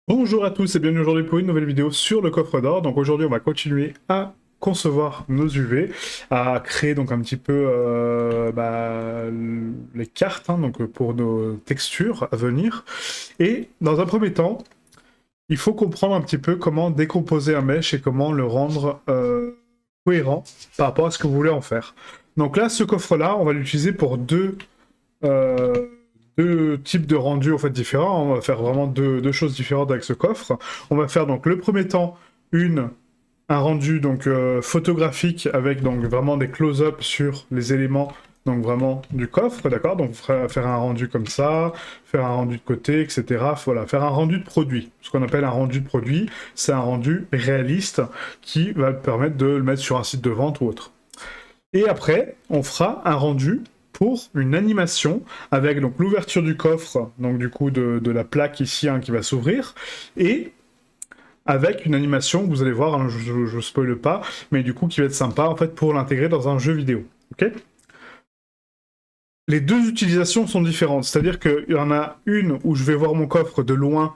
Bonjour à tous et bienvenue aujourd'hui pour une nouvelle vidéo sur le coffre d'or. Donc aujourd'hui on va continuer à concevoir nos UV, à créer donc un petit peu les cartes donc pour nos textures à venir. Et dans un premier temps, il faut comprendre un petit peu comment décomposer un mesh et comment le rendre cohérent par rapport à ce que vous voulez en faire. Donc là, ce coffre-là, on va l'utiliser pour euh, deux types de rendus en fait différents. On va faire vraiment deux choses différentes avec ce coffre. On va faire donc le premier temps un rendu donc photographique avec donc vraiment des close-up sur les éléments donc vraiment du coffre, d'accord. Donc faire un rendu comme ça, faire un rendu de côté, etc. Voilà, faire un rendu de produit. Ce qu'on appelle un rendu de produit, c'est un rendu réaliste qui va permettre de le mettre sur un site de vente ou autre. Et après, on fera un rendu pour une animation avec donc l'ouverture du coffre, donc du coup de la plaque ici qui va s'ouvrir, et avec une animation que vous allez voir, je spoile pas, mais du coup qui va être sympa en fait pour l'intégrer dans un jeu vidéo. Ok. Les deux utilisations sont différentes, c'est-à-dire qu'il y en a une où je vais voir mon coffre de loin,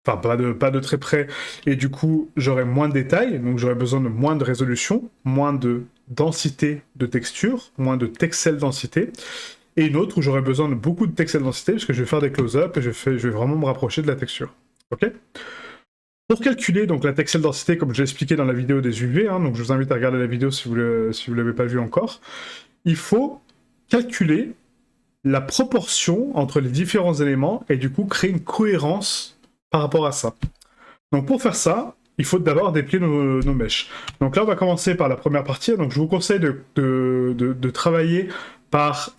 enfin pas de très près, et du coup j'aurai moins de détails, donc j'aurai besoin de moins de résolution, moins de densité de texture, moins de texel densité, et une autre où j'aurai besoin de beaucoup de texel densité, parce que je vais faire des close-up et je vais vraiment me rapprocher de la texture. Ok. Pour calculer donc la texel densité, comme je l'ai expliqué dans la vidéo des UV, donc je vous invite à regarder la vidéo si vous ne l'avez pas vue encore, il faut calculer la proportion entre les différents éléments et du coup créer une cohérence par rapport à ça. Donc pour faire ça, il faut d'abord déplier nos mèches. Donc là, on va commencer par la première partie. Donc je vous conseille de travailler par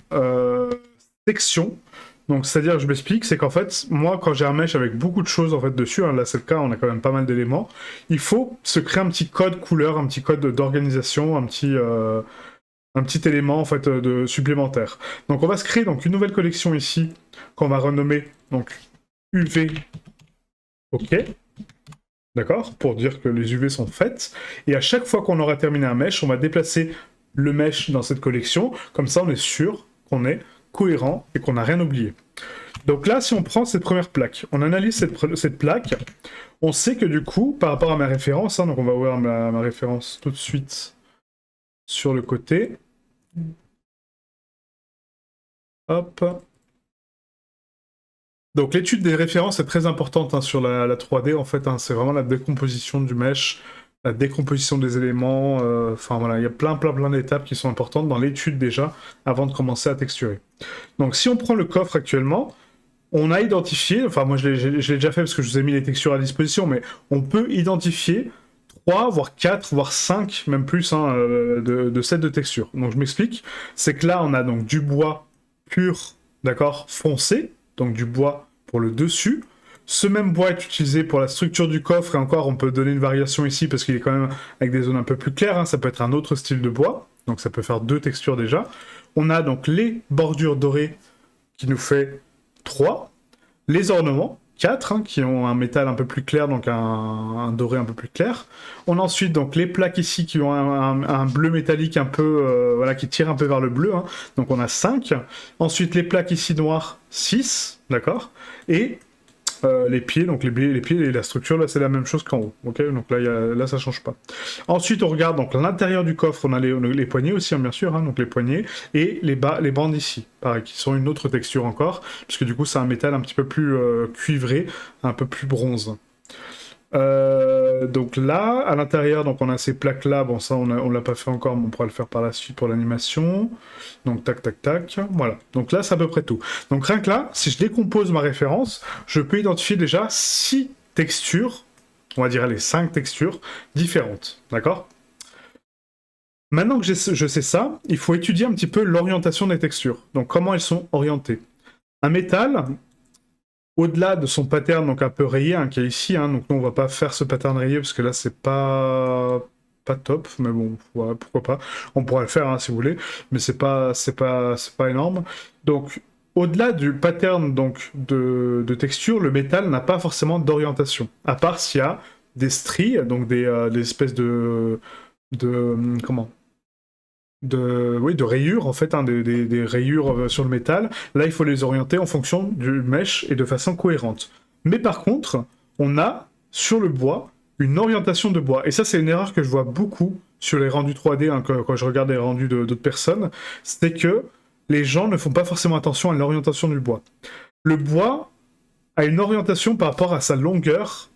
section. Donc c'est-à-dire, je m'explique, c'est qu'en fait, moi, quand j'ai un mesh avec beaucoup de choses en fait dessus, là c'est le cas, on a quand même pas mal d'éléments, il faut se créer un petit code couleur, un petit code d'organisation, un petit élément en fait supplémentaire. Donc on va se créer donc une nouvelle collection ici qu'on va renommer donc UV. OK. D'accord. Pour dire que les UV sont faites. Et à chaque fois qu'on aura terminé un mesh, on va déplacer le mesh dans cette collection. Comme ça, on est sûr qu'on est cohérent et qu'on n'a rien oublié. Donc là, si on prend cette première plaque, on analyse cette plaque, on sait que du coup, par rapport à ma référence, donc on va ouvrir ma référence tout de suite sur le côté. Hop. Donc l'étude des références est très importante sur la 3D, en fait, c'est vraiment la décomposition du mesh, la décomposition des éléments, enfin voilà, il y a plein d'étapes qui sont importantes dans l'étude déjà, avant de commencer à texturer. Donc si on prend le coffre actuellement, on a identifié, enfin moi je l'ai déjà fait parce que je vous ai mis les textures à disposition, mais on peut identifier 3, voire 4, voire 5, même plus, de sets de textures. Donc je m'explique, c'est que là on a donc du bois pur, d'accord, foncé, donc du bois pour le dessus. Ce même bois est utilisé pour la structure du coffre, et encore on peut donner une variation ici parce qu'il est quand même avec des zones un peu plus claires, ça peut être un autre style de bois, donc ça peut faire 2 textures déjà. On a donc les bordures dorées qui nous fait 3. Les ornements, 4, qui ont un métal un peu plus clair, donc un doré un peu plus clair. On a ensuite donc les plaques ici qui ont un bleu métallique un peu, voilà, qui tire un peu vers le bleu, donc on a 5. Ensuite les plaques ici noires, 6, d'accord. Et les pieds, donc les pieds et la structure, là c'est la même chose qu'en haut, ok. Donc là ça change pas. Ensuite on regarde donc l'intérieur du coffre, on a les poignées aussi bien sûr, donc les poignées et les bandes ici, pareil, qui sont une autre texture encore, puisque du coup c'est un métal un petit peu plus cuivré, un peu plus bronze. Donc là, à l'intérieur, donc on a ces plaques-là. Bon, ça, on l'a pas fait encore, mais on pourra le faire par la suite pour l'animation. Donc tac, tac, tac. Voilà. Donc là, c'est à peu près tout. Donc rien que là, si je décompose ma référence, je peux identifier déjà 6 textures, on va dire les 5 textures différentes. D'accord. Maintenant que je sais ça, il faut étudier un petit peu l'orientation des textures. Donc comment elles sont orientées. Un métal, au-delà de son pattern donc un peu rayé qui est ici, donc nous on va pas faire ce pattern rayé parce que là c'est pas top, mais bon ouais, pourquoi pas, on pourra le faire si vous voulez, mais c'est pas énorme. Donc au-delà du pattern donc de texture, le métal n'a pas forcément d'orientation, à part s'il y a des stries, donc des espèces comment oui, de rayures en fait, des rayures sur le métal. Là, il faut les orienter en fonction du mesh et de façon cohérente. Mais par contre, on a sur le bois une orientation de bois. Et ça, c'est une erreur que je vois beaucoup sur les rendus 3D, hein, quand je regarde les rendus d'autres personnes, c'est que les gens ne font pas forcément attention à l'orientation du bois. Le bois a une orientation par rapport à sa longueur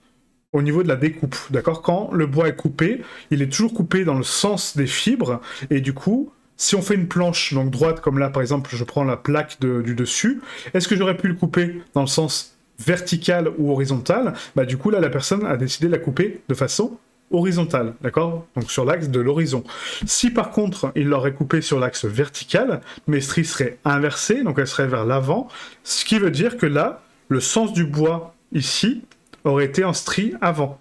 au niveau de la découpe, d'accord? Quand le bois est coupé, il est toujours coupé dans le sens des fibres, et du coup, si on fait une planche donc droite, comme là par exemple, je prends la plaque du dessus, est-ce que j'aurais pu le couper dans le sens vertical ou horizontal? Bah du coup là, la personne a décidé de la couper de façon horizontale, d'accord? Donc sur l'axe de l'horizon. Si par contre, il l'aurait coupé sur l'axe vertical, mes stries seraient inversées, donc elles seraient vers l'avant, ce qui veut dire que là, le sens du bois ici aurait été en strie avant.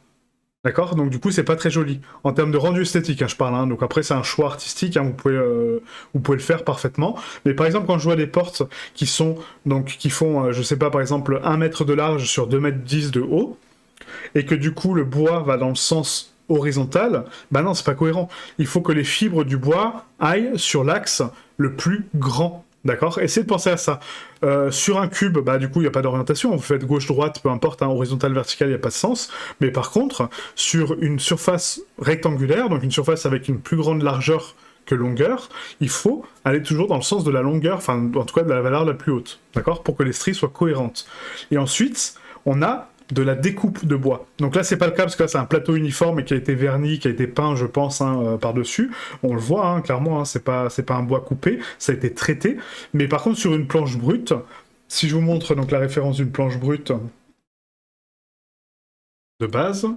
D'accord? Donc du coup, c'est pas très joli. En termes de rendu esthétique, hein, je parle. Hein. Donc après, c'est un choix artistique, hein, vous pouvez le faire parfaitement. Mais par exemple, quand je vois des portes qui font, je sais pas, par exemple, 1 mètre de large sur 2 mètres 10 de haut, et que du coup, le bois va dans le sens horizontal, bah non, c'est pas cohérent. Il faut que les fibres du bois aillent sur l'axe le plus grand. D'accord? Essayez de penser à ça. Sur un cube, bah du coup, il n'y a pas d'orientation. Vous faites gauche-droite, peu importe, hein, horizontal, vertical, il n'y a pas de sens. Mais par contre, sur une surface rectangulaire, donc une surface avec une plus grande largeur que longueur, il faut aller toujours dans le sens de la longueur, enfin, en tout cas, de la valeur la plus haute. D'accord? Pour que les stries soient cohérentes. Et ensuite, on a de la découpe de bois. Donc là, c'est pas le cas parce que là, c'est un plateau uniforme et qui a été verni, qui a été peint, je pense, hein, par-dessus. On le voit, hein, clairement, hein, c'est pas un bois coupé, ça a été traité. Mais par contre, sur une planche brute, si je vous montre donc la référence d'une planche brute de base,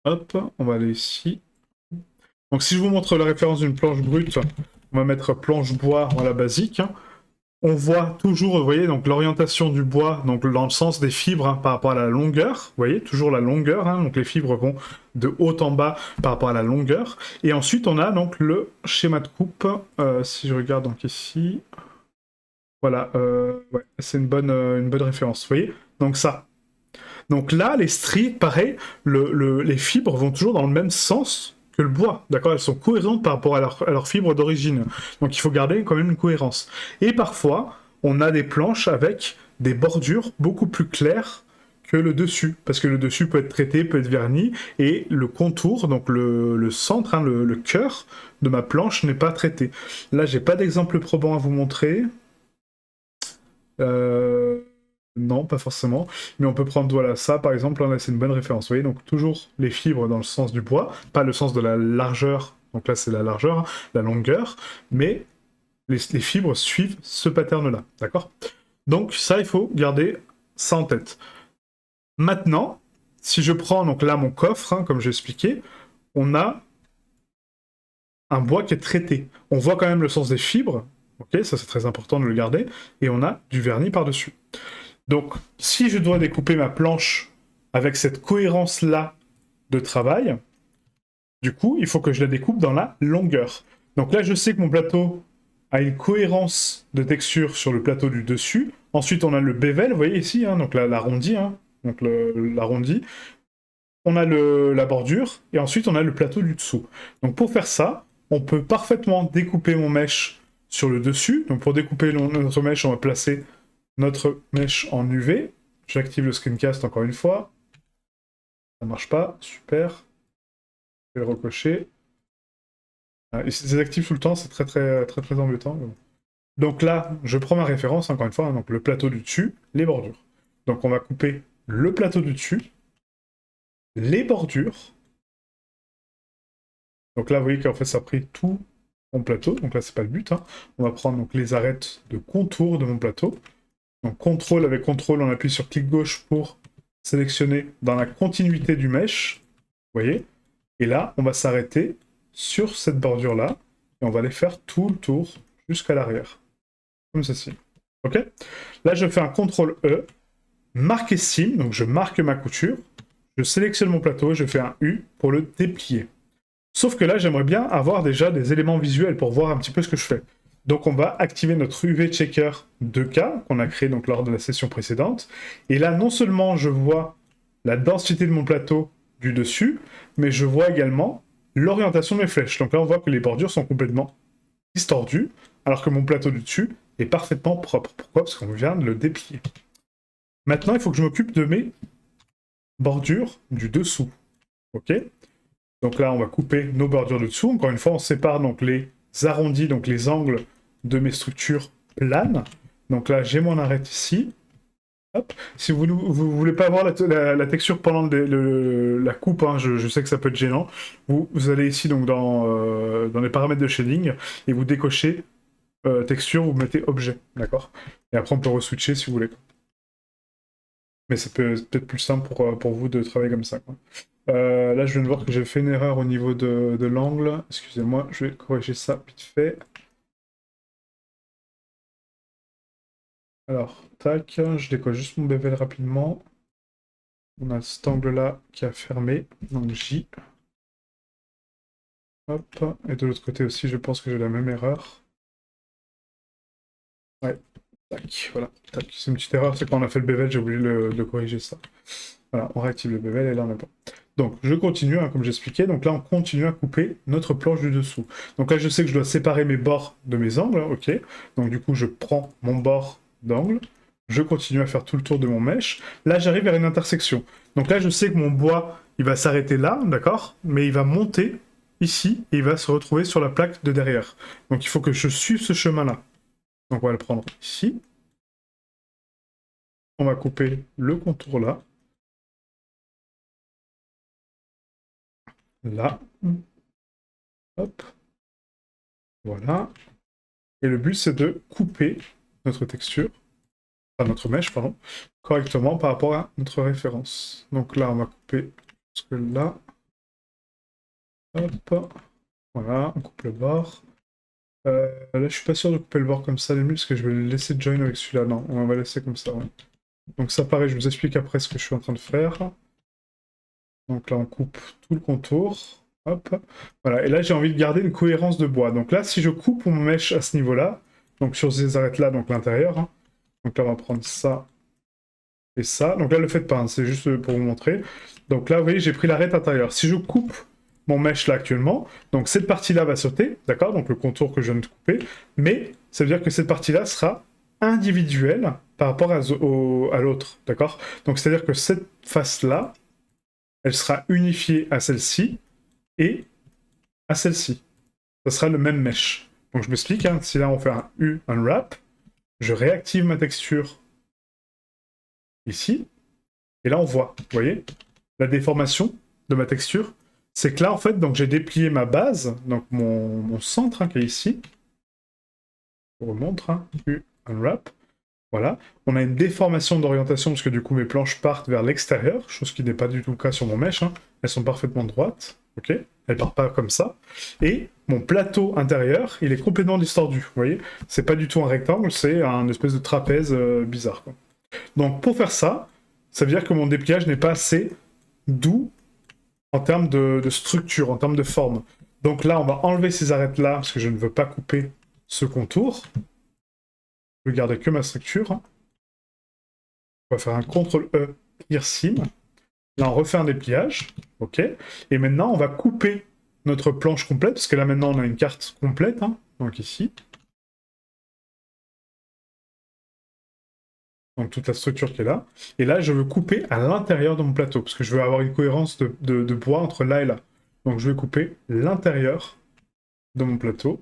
hop, on va aller ici. Donc si je vous montre la référence d'une planche brute, on va mettre planche bois, voilà, basique, hein. On voit toujours, vous voyez, donc l'orientation du bois, donc dans le sens des fibres, hein, par rapport à la longueur. Vous voyez, toujours la longueur, hein, donc les fibres vont de haut en bas par rapport à la longueur. Et ensuite, on a donc le schéma de coupe. Si je regarde donc ici, voilà, ouais, c'est une bonne référence. Vous voyez, donc ça. Donc là, les stries, pareil, les fibres vont toujours dans le même sens que le bois, d'accord? Elles sont cohérentes par rapport à leur fibre d'origine. Donc il faut garder quand même une cohérence. Et parfois, on a des planches avec des bordures beaucoup plus claires que le dessus, parce que le dessus peut être traité, peut être verni, et le contour, donc le centre, hein, le cœur de ma planche n'est pas traité. Là, j'ai pas d'exemple probant à vous montrer. Non, pas forcément. Mais on peut prendre, voilà, ça par exemple, là c'est une bonne référence. Vous voyez, donc toujours les fibres dans le sens du bois, pas le sens de la largeur, donc là c'est la largeur, hein, la longueur, mais les fibres suivent ce pattern-là, d'accord? Donc ça, il faut garder ça en tête. Maintenant, si je prends donc là mon coffre, hein, comme j'ai expliqué, on a un bois qui est traité. On voit quand même le sens des fibres, ok, ça c'est très important de le garder, et on a du vernis par-dessus. Donc, si je dois découper ma planche avec cette cohérence-là de travail, du coup, il faut que je la découpe dans la longueur. Donc là, je sais que mon plateau a une cohérence de texture sur le plateau du dessus. Ensuite, on a le bevel, vous voyez ici, hein, donc l'arrondi, hein, donc l'arrondi. On a la bordure, et ensuite on a le plateau du dessous. Donc pour faire ça, on peut parfaitement découper mon mèche sur le dessus. Donc pour découper notre mèche, on va placer notre mèche en UV. J'active le screencast encore une fois. Ça marche pas, super. Je vais le recocher. Et si c'est actif tout le temps, c'est très embêtant. Donc là, je prends ma référence, encore une fois, hein, donc le plateau du dessus, les bordures. Donc on va couper le plateau du dessus, les bordures. Donc là, vous voyez qu'en fait, ça a pris tout mon plateau. Donc là, c'est pas le but, hein. On va prendre donc, les arêtes de contour de mon plateau. Donc contrôle, avec contrôle, on appuie sur clic gauche pour sélectionner dans la continuité du mesh. Vous voyez? Et là, on va s'arrêter sur cette bordure-là. Et on va aller faire tout le tour jusqu'à l'arrière. Comme ceci. Ok? Là, je fais un CTRL E. Marquer sim, donc je marque ma couture. Je sélectionne mon plateau et je fais un U pour le déplier. Sauf que là, j'aimerais bien avoir déjà des éléments visuels pour voir un petit peu ce que je fais. Donc on va activer notre UV Checker 2K qu'on a créé donc lors de la session précédente. Et là, non seulement je vois la densité de mon plateau du dessus, mais je vois également l'orientation de mes flèches. Donc là, on voit que les bordures sont complètement distordues, alors que mon plateau du dessus est parfaitement propre. Pourquoi? Parce qu'on vient de le déplier. Maintenant, il faut que je m'occupe de mes bordure du dessous. Ok? Donc là, on va couper nos bordures de dessous. Encore une fois, on sépare donc les arrondis, donc les angles de mes structures planes. Donc là, j'ai mon arête ici. Hop. Si vous voulez pas avoir la texture pendant la coupe, hein, je sais que ça peut être gênant, vous allez ici donc dans les paramètres de shading et vous décochez texture, vous mettez objet, d'accord? Et après on peut re-switcher si vous voulez. Mais c'est peut-être plus simple pour vous de travailler comme ça, quoi. Là je viens de voir que j'ai fait une erreur au niveau de l'angle. Excusez-moi, je vais corriger ça vite fait. Alors, tac, je décolle juste mon bevel rapidement. On a cet angle-là qui a fermé, donc J. Hop, et de l'autre côté aussi, je pense que j'ai la même erreur. Ouais, tac, voilà. Tac. C'est une petite erreur, c'est quand on a fait le bevel, j'ai oublié de corriger ça. Voilà, on réactive le bevel et là on est bon. Donc je continue, hein, comme j'expliquais. Donc là on continue à couper notre planche du dessous. Donc là je sais que je dois séparer mes bords de mes angles, ok. Donc du coup je prends mon bord d'angle, je continue à faire tout le tour de mon mèche. Là j'arrive vers une intersection. Donc là je sais que mon bois il va s'arrêter là, d'accord, mais il va monter ici et il va se retrouver sur la plaque de derrière. Donc il faut que je suive ce chemin-là. Donc on va le prendre ici. On va couper le contour là. Là. Hop. Voilà. Et le but, c'est de couper notre texture, enfin notre mèche, pardon, correctement par rapport à notre référence. Donc là, on va couper jusque là. Hop. Voilà, on coupe le bord. Là, je suis pas sûr de couper le bord comme ça, les mieux, parce que je vais le laisser join avec celui-là. Non, on va laisser comme ça, ouais. Donc ça, pareil, je vous explique après ce que je suis en train de faire. Donc là, on coupe tout le contour. Hop. Voilà, et là, j'ai envie de garder une cohérence de bois. Donc là, si je coupe mon mèche à ce niveau-là, donc sur ces arêtes-là, donc l'intérieur, hein, donc là, on va prendre ça et ça. Donc là, le faites pas, hein, c'est juste pour vous montrer. Donc là, vous voyez, j'ai pris l'arête intérieure. Si je coupe mon mèche là actuellement, donc cette partie-là va sauter, d'accord? Donc le contour que je viens de couper, mais ça veut dire que cette partie-là sera individuelle par rapport à l'autre, d'accord? Donc c'est-à-dire que cette face-là, elle sera unifiée à celle-ci et à celle-ci. Ça sera le même mesh. Donc je m'explique, hein, si là on fait un U unwrap, je réactive ma texture ici, et là on voit, vous voyez, la déformation de ma texture. C'est que là en fait, donc j'ai déplié ma base, donc mon centre hein, qui est ici. Je vous remontre, hein, U unwrap. Voilà, on a une déformation d'orientation parce que du coup mes planches partent vers l'extérieur, chose qui n'est pas du tout le cas sur mon mesh, hein. Elles sont parfaitement droites, ok, elles partent pas comme ça. Et mon plateau intérieur, il est complètement distordu, vous voyez, c'est pas du tout un rectangle, c'est un espèce de trapèze bizarre, quoi. Donc pour faire ça, ça veut dire que mon dépliage n'est pas assez doux en termes de structure, en termes de forme. Donc là, on va enlever ces arêtes-là parce que je ne veux pas couper ce contour. Je vais garder que ma structure. On va faire un CTRL-E, clear sim. Là, on refait un dépliage. OK. Et maintenant, on va couper notre planche complète, parce que là, maintenant, on a une carte complète. Hein, donc ici. Donc toute la structure qui est là. Et là, je veux couper à l'intérieur de mon plateau, parce que je veux avoir une cohérence de bois entre là et là. Donc je vais couper l'intérieur de mon plateau.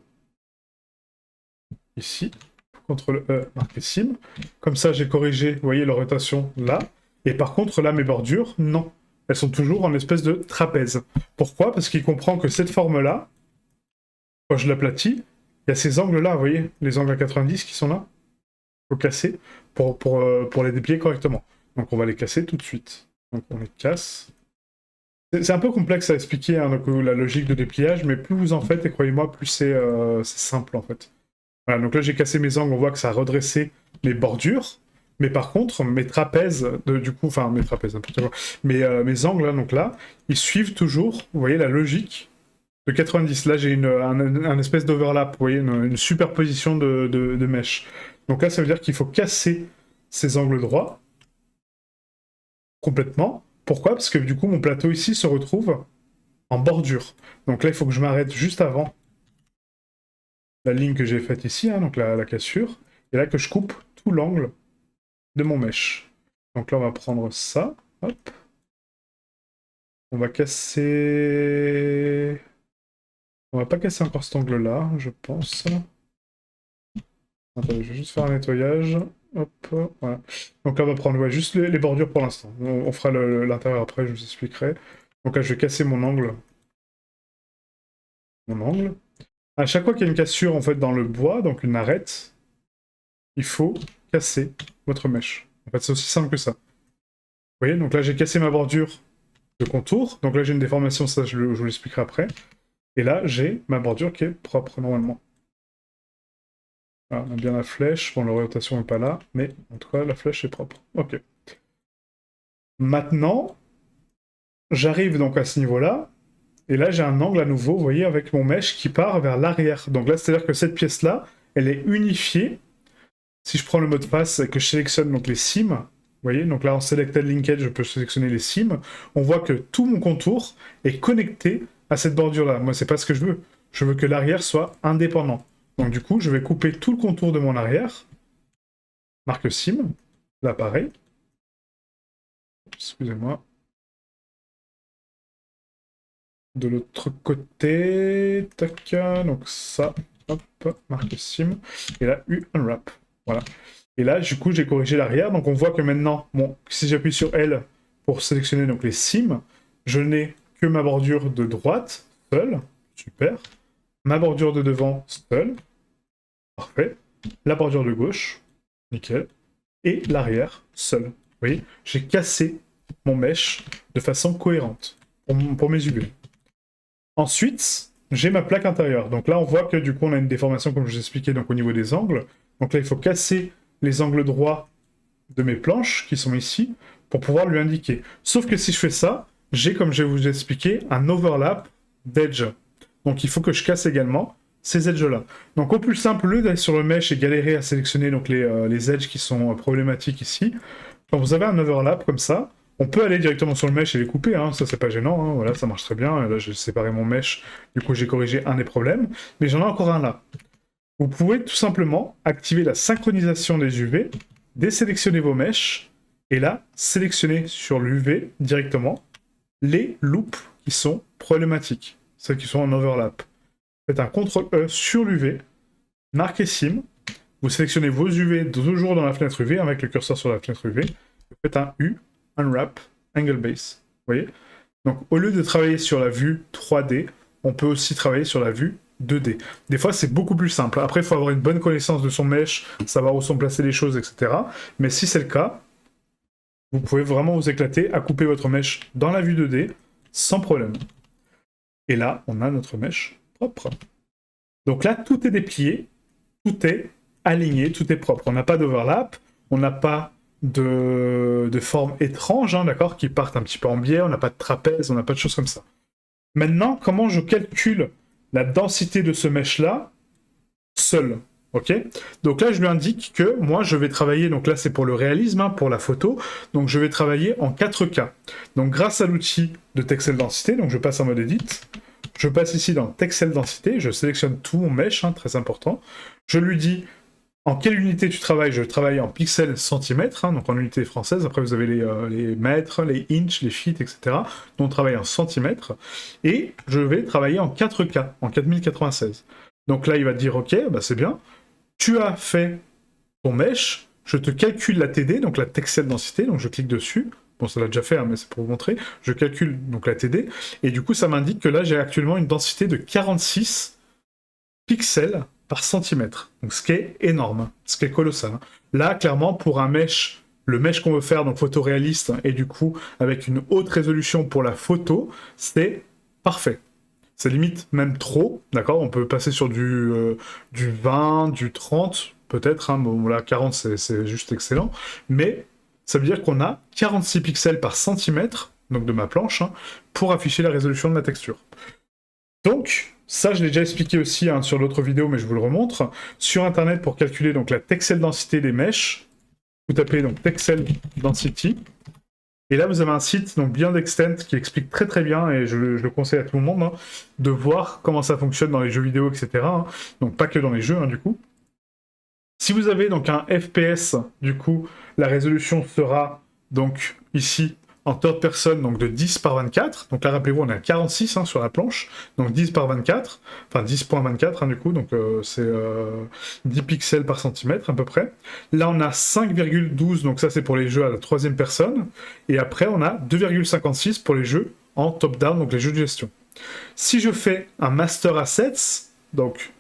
Ici. CTRL-E, marqué sim. Comme ça, j'ai corrigé, vous voyez, l'orientation là. Et par contre, là, mes bordures, non. Elles sont toujours en espèce de trapèze. Pourquoi? Parce qu'il comprend que cette forme-là, quand je l'aplatis, il y a ces angles-là, vous voyez, les angles à 90 qui sont là. Il faut casser pour les déplier correctement. Donc on va les casser tout de suite. Donc on les casse. C'est un peu complexe à expliquer, hein, donc, la logique de dépliage, mais plus vous en faites, et croyez-moi, plus c'est simple, en fait. Voilà, donc là j'ai cassé mes angles, on voit que ça a redressé mes bordures. Mais par contre, mes trapèzes, du coup, enfin mes trapèzes, n'importe quoi, mes angles, là, donc là, ils suivent toujours, vous voyez, la logique de 90. Là, j'ai un espèce d'overlap, vous voyez, une superposition de mèches. Donc là, ça veut dire qu'il faut casser ces angles droits, complètement. Pourquoi? Parce que du coup, mon plateau ici se retrouve en bordure. Donc là, il faut que je m'arrête juste avant la ligne que j'ai faite ici, hein, donc la cassure, et là que je coupe tout l'angle de mon mèche. Donc là, on va prendre ça, hop, On va casser... On va pas casser encore cet angle-là, je pense. Attends, je vais juste faire un nettoyage. Hop, voilà. Donc là, on va prendre ouais, juste les bordures pour l'instant. On fera l'intérieur après, je vous expliquerai. Donc là, je vais casser mon angle. Mon angle. À chaque fois qu'il y a une cassure en fait dans le bois, donc une arête, il faut casser votre mèche. En fait, c'est aussi simple que ça. Vous voyez, donc là, j'ai cassé ma bordure de contour. Donc là, j'ai une déformation, ça, je vous l'expliquerai après. Et là, j'ai ma bordure qui est propre, normalement. Voilà, on a bien la flèche. Bon, l'orientation n'est pas là, mais en tout cas, la flèche est propre. Ok. Maintenant, j'arrive donc à ce niveau-là. Et là, j'ai un angle à nouveau, vous voyez, avec mon mèche qui part vers l'arrière. Donc là, c'est-à-dire que cette pièce-là, elle est unifiée. Si je prends le mode face et que je sélectionne donc les cimes, vous voyez, donc là en Selected Linkage, je peux sélectionner les cimes, on voit que tout mon contour est connecté à cette bordure-là. Moi, c'est pas ce que je veux. Je veux que l'arrière soit indépendant. Donc du coup, je vais couper tout le contour de mon arrière. Marque cime. Là, pareil. Excusez-moi. De l'autre côté, tac, donc ça, hop, marque cime. Et là, unwrap. Voilà. Et là, du coup, j'ai corrigé l'arrière. Donc, on voit que maintenant, bon, si j'appuie sur L pour sélectionner donc les cimes, je n'ai que ma bordure de droite, seule. Super. Ma bordure de devant, seule. Parfait. La bordure de gauche, nickel. Et l'arrière, seul. Vous voyez, j'ai cassé mon mesh de façon cohérente pour mes UV. Ensuite, j'ai ma plaque intérieure. Donc là, on voit que du coup, on a une déformation, comme je vous expliquais, donc au niveau des angles. Donc là, il faut casser les angles droits de mes planches, qui sont ici, pour pouvoir lui indiquer. Sauf que si je fais ça, j'ai, comme je vais vous expliquer, un overlap d'edge. Donc il faut que je casse également ces edges-là. Donc au plus simple, au lieu d'aller sur le mesh et galérer à sélectionner donc, les edges qui sont problématiques ici, quand vous avez un overlap comme ça, on peut aller directement sur le mesh et les couper, hein, ça c'est pas gênant, hein, voilà, ça marche très bien. Là j'ai séparé mon mesh, du coup j'ai corrigé un des problèmes, mais j'en ai encore un là. Vous pouvez tout simplement activer la synchronisation des UV, désélectionner vos meshs, et là, sélectionner sur l'UV directement les loops qui sont problématiques, celles qui sont en overlap. Faites un CTRL-E sur l'UV, marquez sim, vous sélectionnez vos UV toujours dans la fenêtre UV avec le curseur sur la fenêtre UV, vous faites un U, Unwrap, Angle Base. Vous voyez? Donc au lieu de travailler sur la vue 3D, on peut aussi travailler sur la vue 2D. Des fois, c'est beaucoup plus simple. Après, il faut avoir une bonne connaissance de son mesh, savoir où sont placées les choses, etc. Mais si c'est le cas, vous pouvez vraiment vous éclater à couper votre mesh dans la vue 2D sans problème. Et là, on a notre mesh propre. Donc là, tout est déplié, tout est aligné, tout est propre. On n'a pas d'overlap, on n'a pas de formes étranges, hein, d'accord, qui partent un petit peu en biais, on n'a pas de trapèze, on n'a pas de choses comme ça. Maintenant, comment je calcule la densité de ce mesh-là seul? Ok. Donc là, je lui indique que moi, je vais travailler, donc là, c'est pour le réalisme, hein, pour la photo, donc je vais travailler en 4K. Donc grâce à l'outil de Texel Densité, donc je passe en mode Edit, je passe ici dans Texel Densité, je sélectionne tout mon mesh, hein, très important. Je lui dis en quelle unité tu travailles. Je travaille en pixels centimètres, hein, donc en unité française. Après, vous avez les mètres, les inches, les feet, etc. Donc on travaille en centimètres. Et je vais travailler en 4K, en 4096. Donc là, il va te dire, ok, bah c'est bien. Tu as fait ton mesh, je te calcule la TD, donc la Texel Densité, donc je clique dessus. Bon, ça l'a déjà fait, hein, mais c'est pour vous montrer. Je calcule donc la TD, et du coup, ça m'indique que là, j'ai actuellement une densité de 46 pixels par centimètre. Donc, ce qui est énorme, ce qui est colossal. Là, clairement, pour un mesh, le mesh qu'on veut faire, donc photoréaliste, et du coup, avec une haute résolution pour la photo, c'est parfait. C'est limite même trop, d'accord? On peut passer sur du 20, du 30, peut-être, hein, bon, là, 40, c'est juste excellent, mais ça veut dire qu'on a 46 pixels par centimètre, donc de ma planche, hein, pour afficher la résolution de ma texture. Donc, ça, je l'ai déjà expliqué aussi hein, sur l'autre vidéo, mais je vous le remontre. Sur Internet, pour calculer donc, la texel densité des mèches, vous tapez donc texel density, et là, vous avez un site, donc Beyond Extent, qui explique très très bien, et je le conseille à tout le monde, hein, de voir comment ça fonctionne dans les jeux vidéo, etc. Hein. Donc pas que dans les jeux, hein, du coup. Si vous avez donc un FPS, du coup, la résolution sera donc ici en third person, donc de 10 par 24. Donc là, rappelez-vous, on est à 46 hein, sur la planche. Donc 10 par 24, enfin 10.24 hein, du coup, donc c'est 10 pixels par centimètre à peu près. Là, on a 5,12, donc ça c'est pour les jeux à la troisième personne. Et après, on a 2,56 pour les jeux en top-down, donc les jeux de gestion. Si je fais un master assets, donc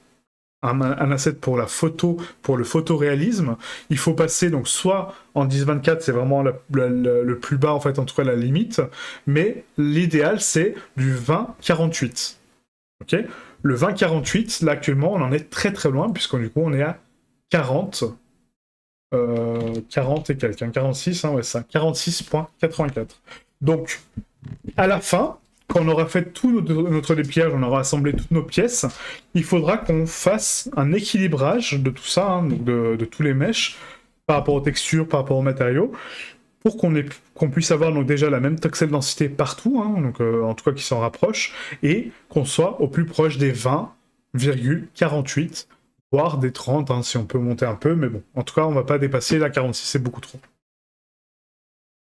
un asset pour la photo, pour le photoréalisme, il faut passer donc soit en 1024, c'est vraiment le plus bas en fait, en tout cas la limite, mais l'idéal c'est du 2048. Ok, le 2048, là actuellement on en est très très loin puisqu'on du coup on est à 40, 40 et quelques, hein, 46, hein, ouais ça, 46.84. Donc à la fin, quand on aura fait tout notre dépliage, on aura assemblé toutes nos pièces, il faudra qu'on fasse un équilibrage de tout ça, hein, donc de tous les meshs, par rapport aux textures, par rapport aux matériaux, pour qu'on puisse avoir donc déjà la même pixel densité partout, hein, donc en tout cas qui s'en rapproche, et qu'on soit au plus proche des 20,48, voire des 30, hein, si on peut monter un peu, mais bon, en tout cas on va pas dépasser la 46, c'est beaucoup trop.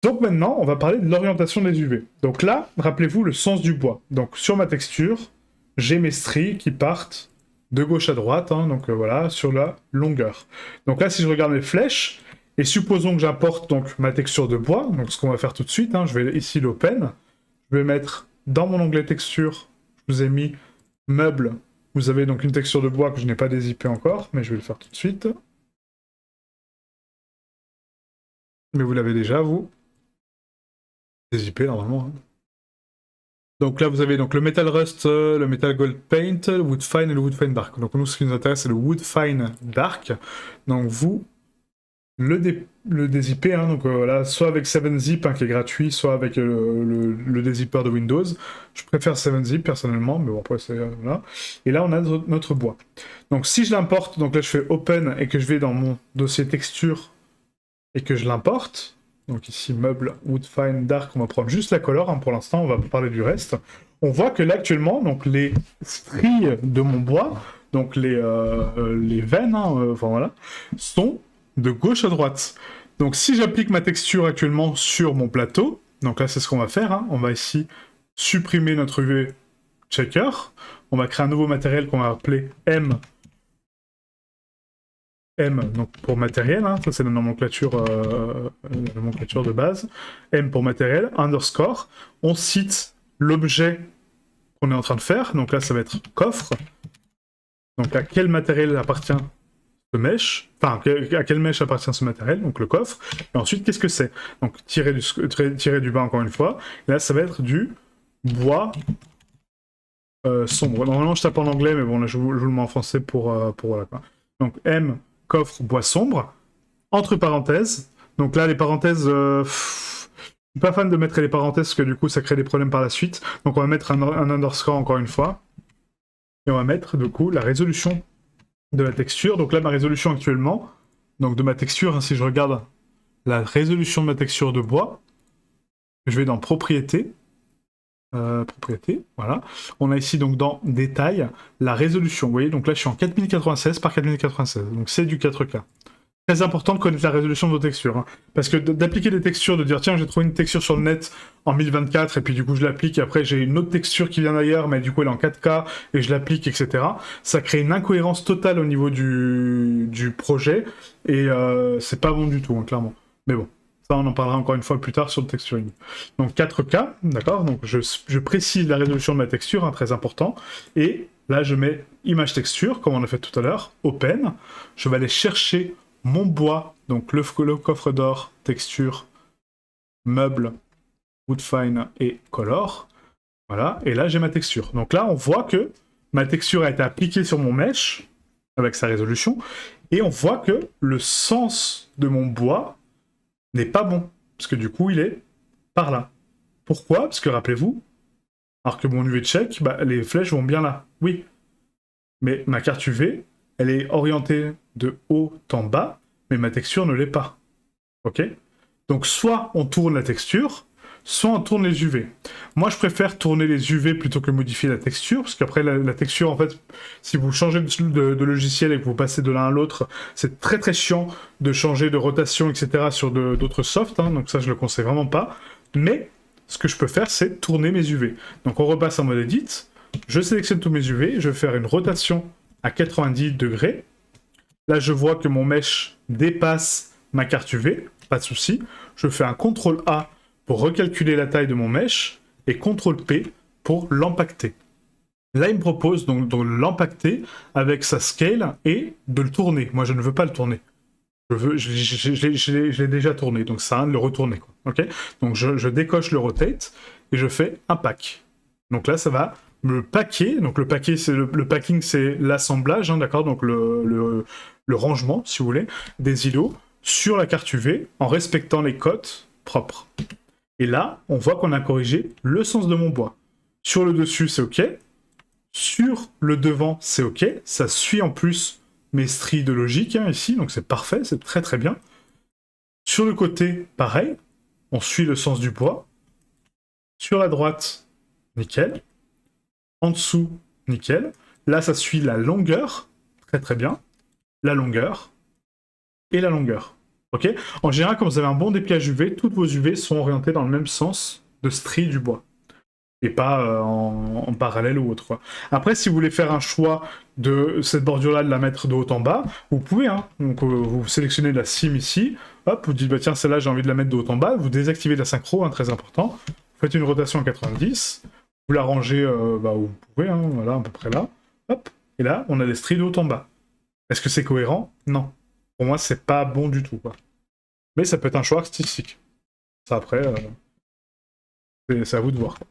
Donc maintenant, on va parler de l'orientation des UV. Donc là, rappelez-vous le sens du bois. Donc sur ma texture, j'ai mes stries qui partent de gauche à droite, hein, donc voilà, sur la longueur. Donc là, si je regarde mes flèches, et supposons que j'importe donc ma texture de bois, donc ce qu'on va faire tout de suite, hein, je vais ici l'open, je vais mettre dans mon onglet texture, je vous ai mis meuble, vous avez donc une texture de bois que je n'ai pas dézippée encore, mais je vais le faire tout de suite. Mais vous l'avez déjà, vous. Dézippé normalement. Hein. Donc là, vous avez donc le Metal Rust, le Metal Gold Paint, le Wood Fine et le Wood Fine Dark. Donc nous, ce qui nous intéresse, c'est le Wood Fine Dark. Donc vous le dézippez, hein, donc voilà, soit avec 7-Zip hein, qui est gratuit, soit avec le dézipper de Windows. Je préfère 7-Zip personnellement, mais bon après c'est là. Et là, on a notre bois. Donc si je l'importe, donc là je fais Open et que je vais dans mon dossier texture et que je l'importe. Donc ici, meuble, wood fine, dark, on va prendre juste la couleur, hein, pour l'instant, on va pas parler du reste. On voit que là, actuellement, donc, les stries de mon bois, donc les veines, hein, enfin voilà, sont de gauche à droite. Donc si j'applique ma texture actuellement sur mon plateau, donc là c'est ce qu'on va faire, hein, on va ici supprimer notre UV checker, on va créer un nouveau matériel qu'on va appeler M, donc pour matériel, hein, ça c'est la nomenclature de base, M pour matériel, underscore, on cite l'objet qu'on est en train de faire, donc là ça va être coffre, donc à quel matériel appartient ce mesh, enfin à quel mesh appartient ce matériel, donc le coffre, et ensuite qu'est-ce que c'est, donc tirer du bas encore une fois, et là ça va être du bois sombre, normalement je tape en anglais, mais bon là je vous le mets en français pour voilà quoi, donc M, coffre bois sombre, entre parenthèses. Donc là, les parenthèses, je suis pas fan de mettre les parenthèses parce que du coup, ça crée des problèmes par la suite. Donc on va mettre un underscore encore une fois. Et on va mettre du coup la résolution de la texture. Donc là, ma résolution actuellement, donc de ma texture, hein, si je regarde la résolution de ma texture de bois, je vais dans propriétés. Propriété, voilà. On a ici donc dans détail la résolution. Vous voyez, donc là je suis en 4096 par 4096, donc c'est du 4K. Très important de connaître la résolution de vos textures, hein, parce que d'appliquer des textures, de dire tiens j'ai trouvé une texture sur le net en 1024 et puis du coup je l'applique et après j'ai une autre texture qui vient d'ailleurs mais du coup elle est en 4K et je l'applique, etc. Ça crée une incohérence totale au niveau du projet et c'est pas bon du tout, hein, clairement. Mais bon. Ça, on en parlera encore une fois plus tard sur le texturing. Donc 4K, d'accord. Donc je précise la résolution de ma texture, hein, très important. Et là, je mets image texture, comme on a fait tout à l'heure, open. Je vais aller chercher mon bois, donc le coffre d'or, texture, meuble, wood fine et color. Voilà. Et là, j'ai ma texture. Donc là, on voit que ma texture a été appliquée sur mon mesh avec sa résolution. Et on voit que le sens de mon bois n'est pas bon, parce que du coup, il est par là. Pourquoi? Parce que rappelez-vous, alors que mon UV check, bah, les flèches vont bien là. Oui. Mais ma carte UV, elle est orientée de haut en bas, mais ma texture ne l'est pas. Ok? Donc soit on tourne la texture, soit on tourne les UV. Moi, je préfère tourner les UV plutôt que modifier la texture, parce qu'après, la texture, en fait, si vous changez de logiciel et que vous passez de l'un à l'autre, c'est très très chiant de changer de rotation, etc. sur d'autres softs, hein, donc ça, je le conseille vraiment pas. Mais ce que je peux faire, c'est tourner mes UV. Donc on repasse en mode edit, je sélectionne tous mes UV, je vais faire une rotation à 90 degrés. Là, je vois que mon mesh dépasse ma carte UV, pas de souci. Je fais un CTRL A pour recalculer la taille de mon mesh et CTRL P pour l'empacter. Là, il me propose donc de l'empacter avec sa scale et de le tourner. Moi, je ne veux pas le tourner. Je l'ai déjà tourné, donc ça sert à rien de le retourner, quoi. Okay, donc je décoche le rotate et je fais un pack. Donc là, ça va me packer. Donc le packer, c'est le packing, c'est l'assemblage, hein, d'accord. Donc le rangement, si vous voulez, des îlots sur la carte UV en respectant les cotes propres. Et là, on voit qu'on a corrigé le sens de mon bois. Sur le dessus, c'est OK. Sur le devant, c'est OK. Ça suit en plus mes stries de logique, hein, ici, donc c'est parfait, c'est très très bien. Sur le côté, pareil, on suit le sens du bois. Sur la droite, nickel. En dessous, nickel. Là, ça suit la longueur, très très bien. La longueur et la longueur. Ok. En général, quand vous avez un bon dépliage UV, toutes vos UV sont orientées dans le même sens de stries du bois. Et pas en parallèle ou autre, quoi. Après, si vous voulez faire un choix de cette bordure-là, de la mettre de haut en bas, vous pouvez, hein. Donc, vous sélectionnez la sim ici, hop, vous dites, bah tiens, celle-là, j'ai envie de la mettre de haut en bas, vous désactivez la synchro, hein, très important, vous faites une rotation à 90, vous la rangez où vous pouvez, hein, voilà, à peu près là, hop, et là, on a des stries de haut en bas. Est-ce que c'est cohérent? Non. Pour moi, c'est pas bon du tout, quoi. Mais ça peut être un choix artistique. Ça, après, c'est à vous de voir, quoi.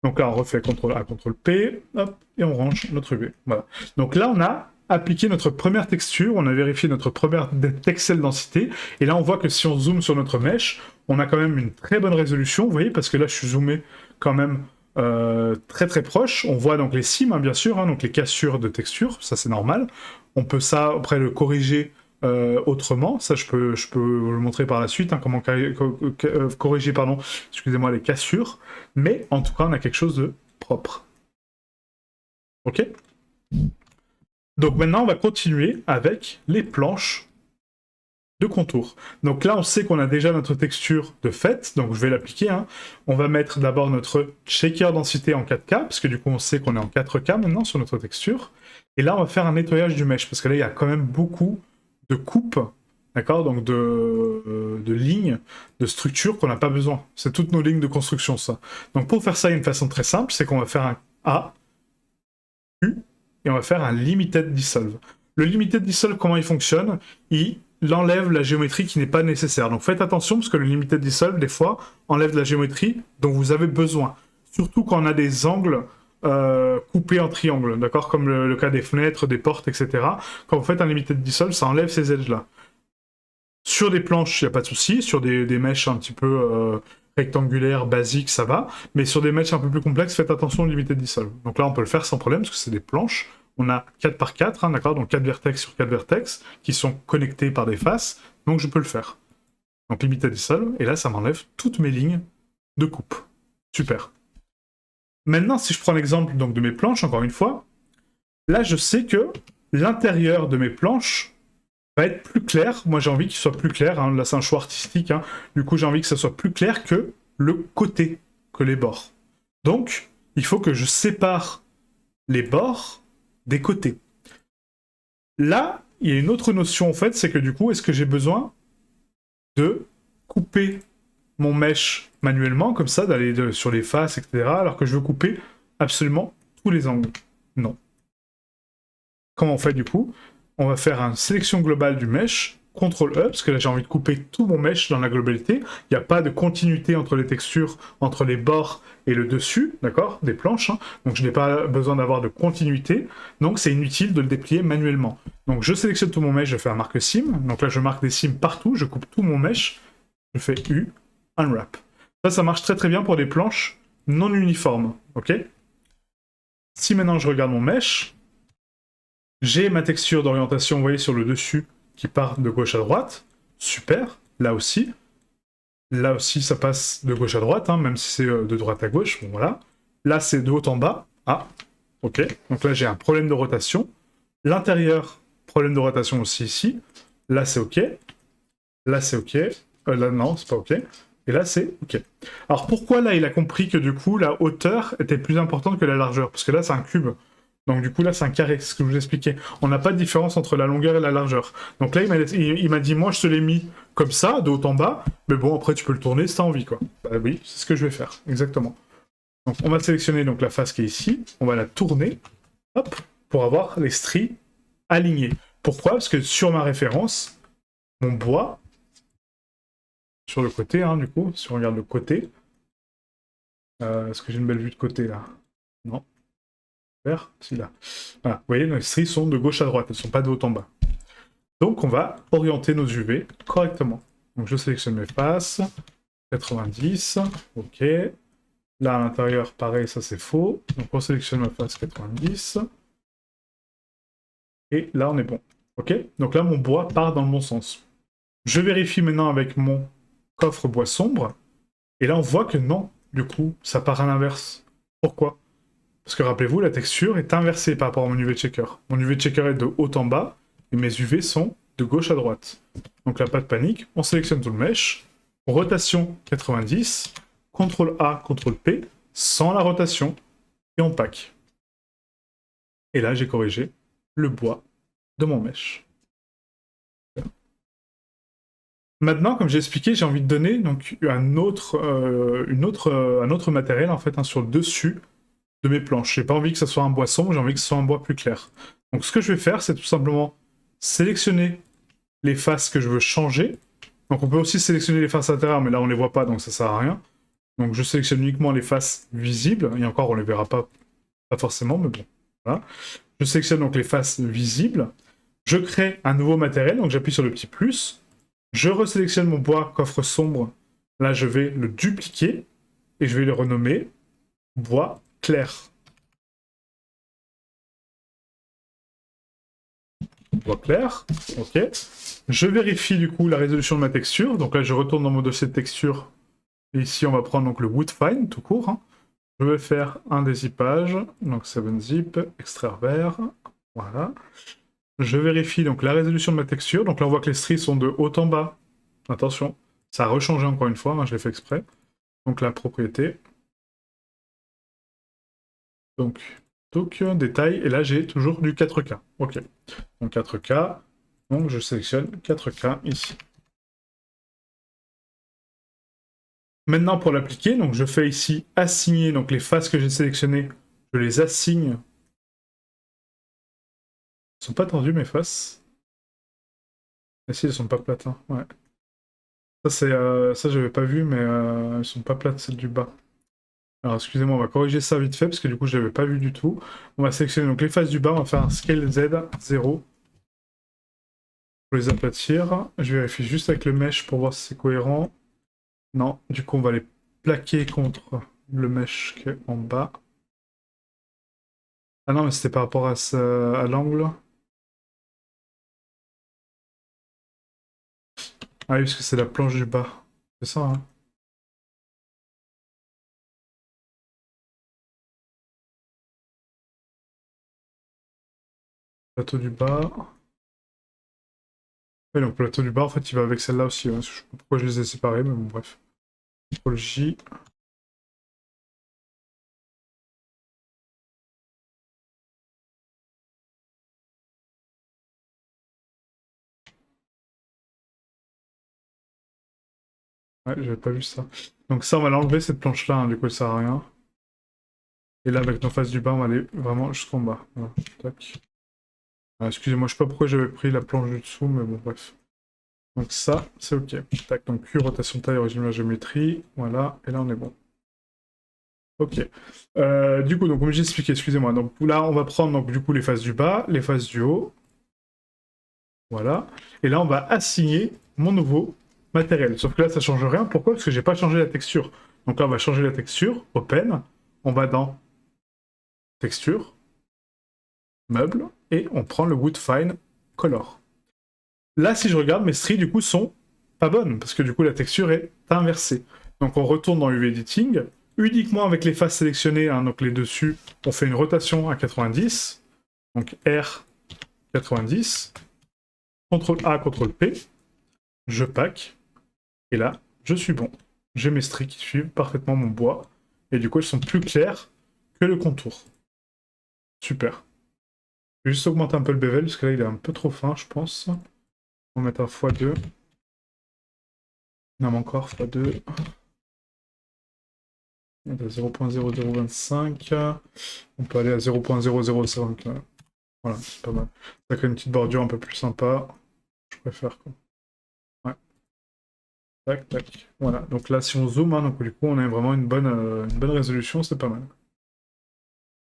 Donc là, on refait CTRL A, CTRL P, hop, et on range notre UV. Voilà. Donc là, on a appliqué notre première texture, on a vérifié notre première texel densité, et là, on voit que si on zoome sur notre mesh, on a quand même une très bonne résolution, vous voyez, parce que là, je suis zoomé quand même très très proche. On voit donc les cimes, hein, bien sûr, hein, donc les cassures de texture, ça c'est normal. On peut ça, après, le corriger autrement, ça je peux vous le montrer par la suite, hein, comment corriger excusez-moi, les cassures, mais en tout cas on a quelque chose de propre. Ok. Donc maintenant on va continuer avec les planches de contour. Donc là on sait qu'on a déjà notre texture de fait, donc je vais l'appliquer, hein. On va mettre d'abord notre shaker densité en 4K, parce que du coup on sait qu'on est en 4K maintenant sur notre texture, et là on va faire un nettoyage du mesh, parce que là il y a quand même beaucoup de coupe, d'accord, donc de lignes, de structures qu'on n'a pas besoin. C'est toutes nos lignes de construction, ça. Donc pour faire ça, il y a une façon très simple, c'est qu'on va faire un A, U, et on va faire un Limited Dissolve. Le Limited Dissolve, comment il fonctionne? Il enlève la géométrie qui n'est pas nécessaire. Donc faites attention, parce que le Limited Dissolve, des fois, enlève de la géométrie dont vous avez besoin. Surtout quand on a des angles coupés en triangle, d'accord, comme le cas des fenêtres, des portes, etc. Quand vous faites un Limited Dissolve, ça enlève ces edges-là. Sur des planches, il n'y a pas de souci. Sur des mèches un petit peu rectangulaires, basiques, ça va. Mais sur des mèches un peu plus complexes, faites attention au Limited Dissolve. Donc là, on peut le faire sans problème, parce que c'est des planches. On a 4 par 4, hein, d'accord, donc 4 vertex sur 4 vertex, qui sont connectés par des faces. Donc je peux le faire. Donc Limited Dissolve, et là, ça m'enlève toutes mes lignes de coupe. Super. Maintenant, si je prends l'exemple donc de mes planches, encore une fois, là, je sais que l'intérieur de mes planches va être plus clair. Moi, j'ai envie qu'il soit plus clair. Hein. Là, c'est un choix artistique. Hein. Du coup, j'ai envie que ça soit plus clair que le côté, que les bords. Donc, il faut que je sépare les bords des côtés. Là, il y a une autre notion, en fait, c'est que du coup, est-ce que j'ai besoin de couper mon mesh manuellement, comme ça, d'aller sur les faces, etc., alors que je veux couper absolument tous les angles? Non. Comment on fait, du coup? On va faire une sélection globale du mesh, CTRL-E, parce que là j'ai envie de couper tout mon mesh dans la globalité. Il n'y a pas de continuité entre les textures, entre les bords et le dessus, d'accord, des planches, hein. Donc je n'ai pas besoin d'avoir de continuité, donc c'est inutile de le déplier manuellement. Donc je sélectionne tout mon mesh, je fais un marque sim, donc là je marque des sims partout, je coupe tout mon mesh, je fais U, Unwrap. Ça marche très très bien pour des planches non uniformes, ok? Si maintenant je regarde mon mesh, j'ai ma texture d'orientation, vous voyez, sur le dessus, qui part de gauche à droite. Super. Là aussi, ça passe de gauche à droite, hein, même si c'est de droite à gauche. Bon, voilà. Là, c'est de haut en bas. Ah, ok. Donc là, j'ai un problème de rotation. L'intérieur, problème de rotation aussi ici. Là, c'est ok. Là, c'est ok. Là, non, c'est pas ok. Et là, c'est OK. Alors pourquoi là, il a compris que du coup, la hauteur était plus importante que la largeur? Parce que là, c'est un cube. Donc du coup, là, c'est un carré, c'est ce que je vous expliquais. On n'a pas de différence entre la longueur et la largeur. Donc là, il m'a dit, moi, je te l'ai mis comme ça, de haut en bas, mais bon, après, tu peux le tourner si t'as envie, quoi. Bah oui, c'est ce que je vais faire, exactement. Donc on va sélectionner donc, la face qui est ici, on va la tourner, hop, pour avoir les stries alignées. Pourquoi? Parce que sur ma référence, mon bois, sur le côté, hein, du coup, si on regarde le côté, est-ce que j'ai une belle vue de côté, là? Non. Vers, si là. Voilà, vous voyez, les stries sont de gauche à droite, elles ne sont pas de haut en bas. Donc on va orienter nos UV correctement. Donc je sélectionne mes faces, 90, ok. Là à l'intérieur, pareil, ça c'est faux. Donc on sélectionne ma face 90. Et là on est bon. Ok. Donc là mon bois part dans le bon sens. Je vérifie maintenant avec mon coffre bois sombre. Et là on voit que non, du coup, ça part à l'inverse. Pourquoi? Parce que rappelez-vous, la texture est inversée par rapport à mon UV checker. Mon UV checker est de haut en bas, et mes UV sont de gauche à droite. Donc là, pas de panique, on sélectionne tout le mesh, rotation 90, CTRL A, CTRL P, sans la rotation, et on pack. Et là, j'ai corrigé le bois de mon mesh. Maintenant, comme j'ai expliqué, j'ai envie de donner donc, un autre matériel en fait, hein, sur le dessus de mes planches. J'ai pas envie que ce soit un bois sombre, j'ai envie que ce soit un bois plus clair. Donc ce que je vais faire, c'est tout simplement sélectionner les faces que je veux changer. Donc on peut aussi sélectionner les faces intérieures, mais là on les voit pas, donc ça sert à rien. Donc je sélectionne uniquement les faces visibles, et encore on les verra pas forcément, mais bon. Voilà. Je sélectionne donc les faces visibles. Je crée un nouveau matériel, donc j'appuie sur le petit plus. Je resélectionne mon bois coffre sombre. Là je vais le dupliquer, et je vais le renommer bois clair. Bois clair, ok. Je vérifie du coup la résolution de ma texture. Donc là, je retourne dans mon dossier de texture. Et ici, on va prendre donc le wood fine, tout court. Hein. Je vais faire un dézippage. Donc 7zip, extraire vert. Voilà. Je vérifie donc la résolution de ma texture. Donc là, on voit que les stries sont de haut en bas. Attention, ça a rechangé encore une fois. Hein, je l'ai fait exprès. Donc la propriété. Donc, détail. Et là, j'ai toujours du 4K. Ok. Donc 4K. Donc je sélectionne 4K ici. Maintenant pour l'appliquer, donc je fais ici assigner donc les faces que j'ai sélectionnées, je les assigne. Elles sont pas tendues mes faces. Ah si, elles sont pas plates, hein. Ouais. Ça c'est ça j'avais pas vu, mais elles sont pas plates celles du bas. Alors excusez-moi, on va corriger ça vite fait parce que du coup je l'avais pas vu du tout. On va sélectionner donc les faces du bas, on va faire un scale Z 0 pour les aplatir. Je vérifie juste avec le mesh pour voir si c'est cohérent. Non, du coup on va les plaquer contre le mesh qui est en bas. Ah non, mais c'était par rapport à l'angle. Ah oui, parce que c'est la planche du bas. C'est ça, hein. Plateau du bas. Oui, donc plateau du bas, en fait, il va avec celle-là aussi. Ouais. Je sais pas pourquoi je les ai séparés, mais bon, bref. Ctrl J. Ouais, j'avais pas vu ça. Donc ça, on va l'enlever, cette planche-là, hein, du coup, ça sert à rien. Et là, avec nos faces du bas, on va aller vraiment jusqu'en bas. Voilà. Tac. Ah, excusez-moi, je sais pas pourquoi j'avais pris la planche du dessous, mais bon, bref. Donc ça, c'est ok. Tac, donc Q, rotation de taille, origine de la géométrie. Voilà, et là, on est bon. Ok. Du coup, donc, comme j'ai expliqué, excusez-moi. Donc là, on va prendre donc, du coup les faces du bas, les faces du haut. Voilà. Et là, on va assigner mon nouveau matériel. Sauf que là, ça change rien. Pourquoi? Parce que j'ai pas changé la texture. Donc là, on va changer la texture. Open. On va dans Texture, Meuble, et on prend le Wood Fine Color. Là, si je regarde, mes stries, du coup, sont pas bonnes. Parce que du coup, la texture est inversée. Donc on retourne dans UV Editing. Uniquement avec les faces sélectionnées, hein, donc les dessus, on fait une rotation à 90. Donc R 90. CTRL A, CTRL P. Je pack. Et là, je suis bon. j'ai mes stries qui suivent parfaitement mon bois. Et du coup, elles sont plus claires que le contour. Super. Je vais juste augmenter un peu le bevel, parce que là, il est un peu trop fin, je pense. On va mettre un x2. Non, mais encore x2. On est à 0.0025. On peut aller à 0.005. Voilà, c'est pas mal. Ça crée une petite bordure un peu plus sympa. Je préfère, quoi. Ouais. Tac, tac. Voilà. Donc là, si on zoome, hein, donc du coup, on a vraiment une bonne résolution, c'est pas mal.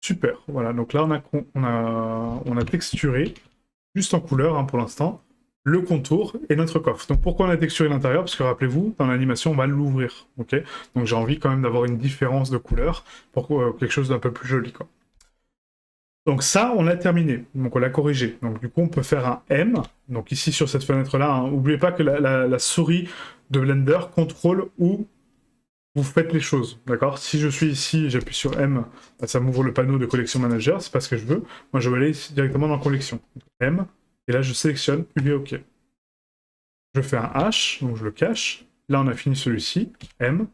Super. Voilà. Donc là, on a texturé, juste en couleur, hein, pour l'instant, le contour et notre coffre. Donc pourquoi on a texturé l'intérieur? Parce que rappelez-vous, dans l'animation, on va l'ouvrir. Ok. Donc j'ai envie quand même d'avoir une différence de couleur pour quelque chose d'un peu plus joli, quoi. Donc ça, on l'a terminé. Donc on l'a corrigé. Donc du coup, on peut faire un M. Donc ici, sur cette fenêtre-là, hein, n'oubliez pas que la souris de Blender contrôle où vous faites les choses. D'accord? Si je suis ici, j'appuie sur M, bah, ça m'ouvre le panneau de collection manager. C'est pas ce que je veux. Moi, je veux aller ici, directement dans collection. M. Et là, je sélectionne UV OK. Je fais un H, donc je le cache. Là, on a fini celui-ci. M.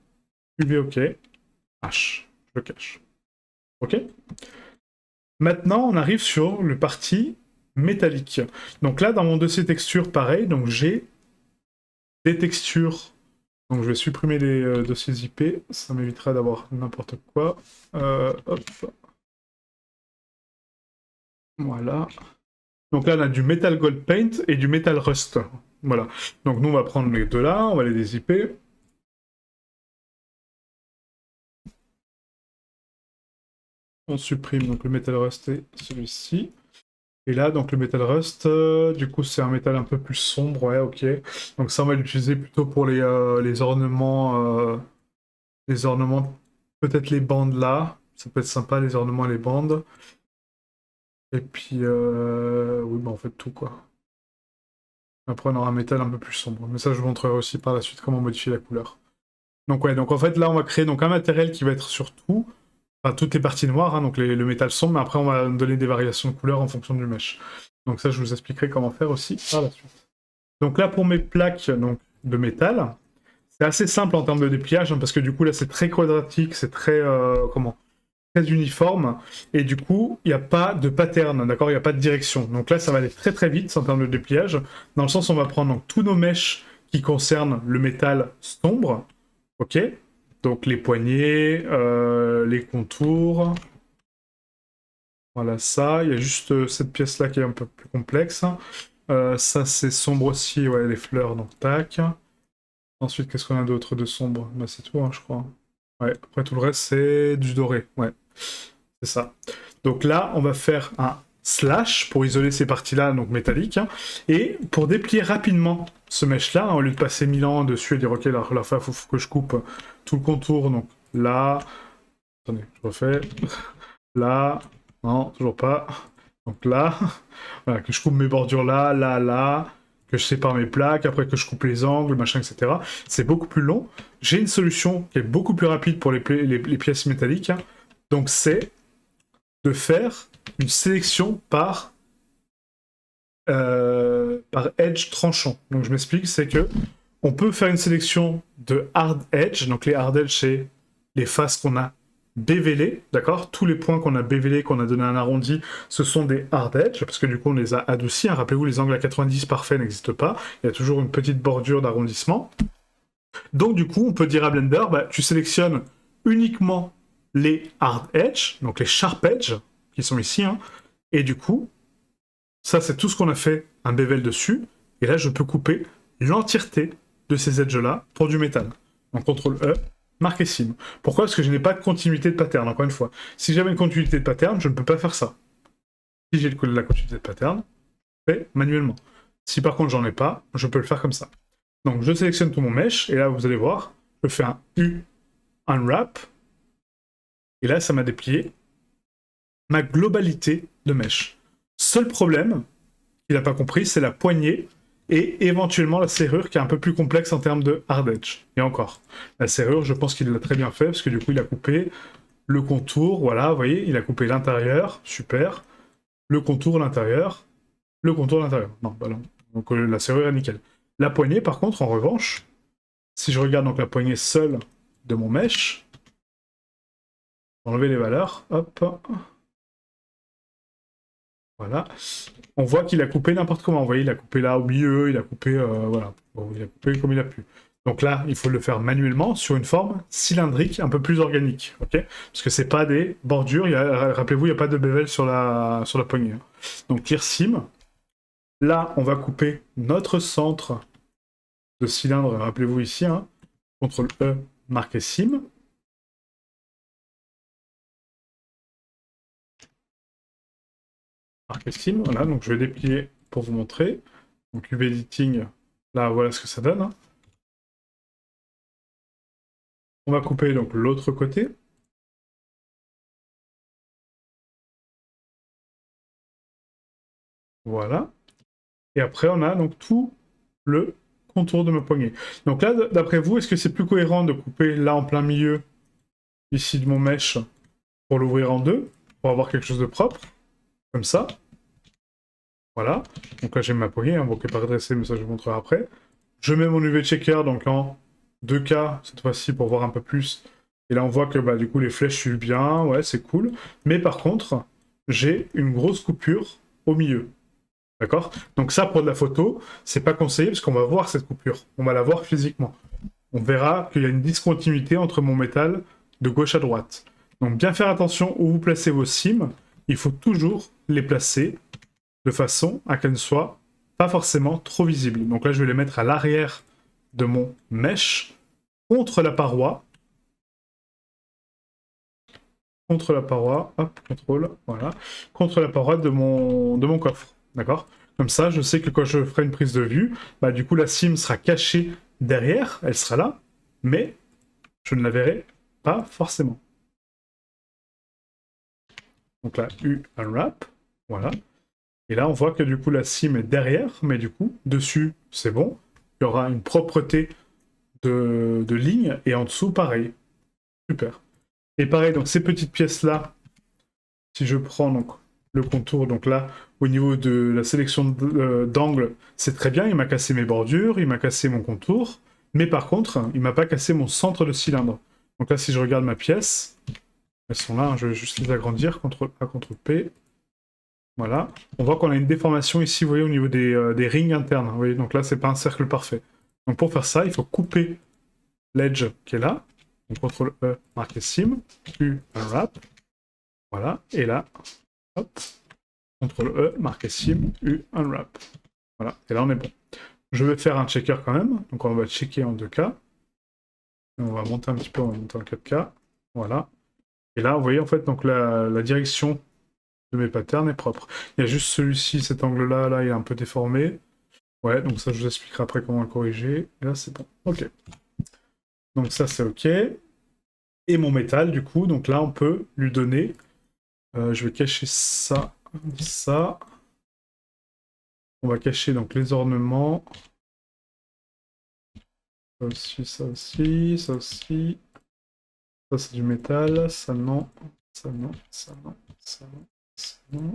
UV OK. H. Je le cache. OK? Maintenant, on arrive sur le parti métallique. Donc là, dans mon dossier texture, pareil, donc j'ai des textures. Donc je vais supprimer les dossiers IP, ça m'évitera d'avoir n'importe quoi. Hop. Voilà. Donc là, on a du Metal Gold Paint et du Metal Rust. Voilà. Donc nous, on va prendre les deux là, on va les dézipper. On supprime donc le Metal Rust et celui-ci. Et là, donc le Metal Rust, du coup, c'est un métal un peu plus sombre, ouais, ok. Donc ça, on va l'utiliser plutôt pour les ornements, peut-être les bandes là. Ça peut être sympa, les ornements et les bandes. Et puis, oui, bah en fait tout, quoi. Après, on aura un métal un peu plus sombre. Mais ça, je vous montrerai aussi par la suite comment modifier la couleur. Donc ouais, donc en fait, là, on va créer donc un matériel qui va être sur tout, enfin, toutes les parties noires, hein, donc le métal sombre, mais après, on va donner des variations de couleurs en fonction du mesh. Donc ça, je vous expliquerai comment faire aussi par la suite. Donc là, pour mes plaques donc, de métal, c'est assez simple en termes de dépliage, hein, parce que du coup, là, c'est très quadratique, c'est très, très uniforme, et du coup, il n'y a pas de pattern, d'accord? Il n'y a pas de direction. Donc là, ça va aller très très vite en termes de dépliage, dans le sens où on va prendre donc, tous nos mèches qui concernent le métal sombre, ok? Donc les poignées, les contours, voilà ça. Il y a juste cette pièce-là qui est un peu plus complexe. Ça, c'est sombre aussi, ouais, les fleurs, donc tac. Ensuite, qu'est-ce qu'on a d'autre de sombre? Bah, c'est tout, hein, je crois. Ouais, après tout le reste, c'est du doré, ouais. C'est ça. Donc là, on va faire un slash pour isoler ces parties-là, donc métalliques. Hein, et pour déplier rapidement ce mesh-là, hein, au lieu de passer 1000 ans dessus et dire, ok, là, il faut que je coupe tout le contour, donc là... Attendez, je refais. Là... Non, toujours pas. Donc là... Voilà, que je coupe mes bordures là, là, là... que je sépare mes plaques, après que je coupe les angles, machin, etc. C'est beaucoup plus long. J'ai une solution qui est beaucoup plus rapide pour les pièces métalliques. Hein. Donc c'est de faire une sélection par edge tranchant. Donc je m'explique, c'est que on peut faire une sélection de hard edge. Donc les hard edge, c'est les faces qu'on a bévélées, d'accord? Tous les points qu'on a bévélés, qu'on a donné un arrondi, ce sont des hard edge, parce que du coup on les a adoucis. Hein. Rappelez-vous, les angles à 90 parfaits n'existent pas. Il y a toujours une petite bordure d'arrondissement. Donc du coup, on peut dire à Blender, bah, tu sélectionnes uniquement les hard edge, donc les sharp edge, qui sont ici, hein, et du coup, ça c'est tout ce qu'on a fait un bevel dessus, et là je peux couper l'entièreté de ces edges-là pour du métal. Donc CTRL E, marquer sim. Pourquoi? Parce que je n'ai pas de continuité de pattern, encore une fois. Si j'avais une continuité de pattern, je ne peux pas faire ça. Si j'ai la continuité de pattern, je fais manuellement. Si par contre j'en ai pas, je peux le faire comme ça. Donc je sélectionne tout mon mesh, et là vous allez voir, je fais un U unwrap, et là ça m'a déplié ma globalité de mesh. Seul problème qu'il n'a pas compris, c'est la poignée et éventuellement la serrure qui est un peu plus complexe en termes de hard edge. Et encore, la serrure, je pense qu'il l'a très bien fait, parce que du coup il a coupé le contour, voilà, vous voyez, il a coupé l'intérieur, super, le contour, l'intérieur, le contour, l'intérieur. Non, bah non. Donc la serrure est nickel. La poignée, par contre, en revanche, Si je regarde donc la poignée seule de mon mesh, enlever les valeurs, hop, voilà. On voit qu'il a coupé n'importe comment. Vous voyez, il a coupé là au milieu, il a coupé, voilà. Bon, il a coupé comme il a pu. Donc là, il faut le faire manuellement sur une forme cylindrique un peu plus organique, ok? Parce que c'est pas des bordures. Rappelez-vous, il n'y a pas de bevel sur la poignée. Hein. Donc clear sim. Là, on va couper notre centre de cylindre. Rappelez-vous ici, hein. CTRL E, marqué sim. Marqué sim, voilà. Donc je vais déplier pour vous montrer. Donc UV Editing, là, voilà ce que ça donne. Hein. On va couper donc l'autre côté. Voilà. Et après, on a donc tout le contour de ma poignée. Donc là, d'après vous, est-ce que c'est plus cohérent de couper là en plein milieu, ici de mon mesh, pour l'ouvrir en deux, pour avoir quelque chose de propre, comme ça. Voilà. Donc là, j'ai ma poignée, hein, bon, qui n'est pas redressée, mais ça, je vous montrerai après. Je mets mon UV checker, donc en 2K, cette fois-ci, pour voir un peu plus. Et là, on voit que bah, du coup, les flèches suivent bien, ouais, c'est cool. Mais par contre, j'ai une grosse coupure au milieu. D'accord? Donc ça, pour de la photo, c'est pas conseillé parce qu'on va voir cette coupure. On va la voir physiquement. On verra qu'il y a une discontinuité entre mon métal de gauche à droite. Donc bien faire attention où vous placez vos cimes. Il faut toujours les placer de façon à qu'elles ne soient pas forcément trop visibles. Donc là, je vais les mettre à l'arrière de mon mesh, contre la paroi. Contre la paroi, hop, contrôle, voilà. Contre la paroi de mon coffre. D'accord? Comme ça, je sais que quand je ferai une prise de vue, bah, du coup, la cime sera cachée derrière, elle sera là, mais je ne la verrai pas forcément. Donc là, U unwrap, voilà. Et là, on voit que du coup, la cime est derrière, mais du coup, dessus, c'est bon. Il y aura une propreté de ligne, et en dessous, pareil. Super. Et pareil, donc ces petites pièces-là, si je prends donc le contour, donc là, au niveau de la sélection d'angle, c'est très bien, il m'a cassé mes bordures, il m'a cassé mon contour, mais par contre, il m'a pas cassé mon centre de cylindre. Donc là, si je regarde ma pièce, elles sont là, hein, je vais juste les agrandir, CTRL A, CTRL P. Voilà. On voit qu'on a une déformation ici, vous voyez, au niveau des rings internes. Vous voyez, donc là, c'est pas un cercle parfait. Donc pour faire ça, il faut couper l'edge qui est là. Donc CTRL E, marquer sim, U, unwrap. Voilà. Et là, hop, CTRL E, marquer sim, U, unwrap. Voilà. Et là, on est bon. Je vais faire un checker quand même. Donc on va checker en 2K. On va monter un petit peu, on va monter en 4K. Voilà. Et là, vous voyez, en fait, donc la direction de mes patterns est propre. Il y a juste celui-ci, cet angle-là, là, il est un peu déformé. Ouais, donc ça, je vous expliquerai après comment le corriger. Et là, c'est bon. Ok. Donc ça, c'est ok. Et mon métal, du coup, donc là, on peut lui donner... je vais cacher ça, ça. On va cacher donc les ornements. Ça aussi, ça aussi, ça aussi. Ça, c'est du métal. Ça, non. Ça, non. Ça, non. Ça, non. Ça, non.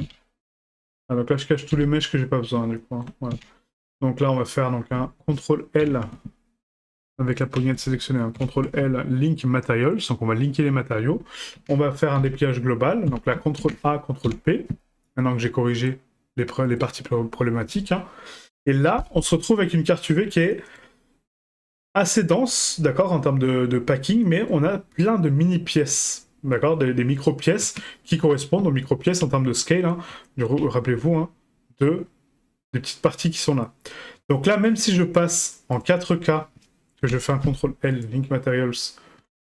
Ah, donc là, je cache tous les mèches que j'ai pas besoin, du coup. Hein. Voilà. Donc là, on va faire donc, un CTRL L avec la poignette sélectionnée, un CTRL L Link Materials. Donc on va linker les matériaux. On va faire un dépliage global. Donc là, CTRL A, CTRL P. Maintenant que j'ai corrigé les parties problématiques. Hein. Et là, on se retrouve avec une carte UV qui est assez dense, d'accord, en termes de packing, mais on a plein de mini-pièces, d'accord, des micro-pièces qui correspondent aux micro-pièces en termes de scale, hein, rappelez-vous, hein, des petites parties qui sont là. Donc là, même si je passe en 4K, que je fais un CTRL L, Link Materials,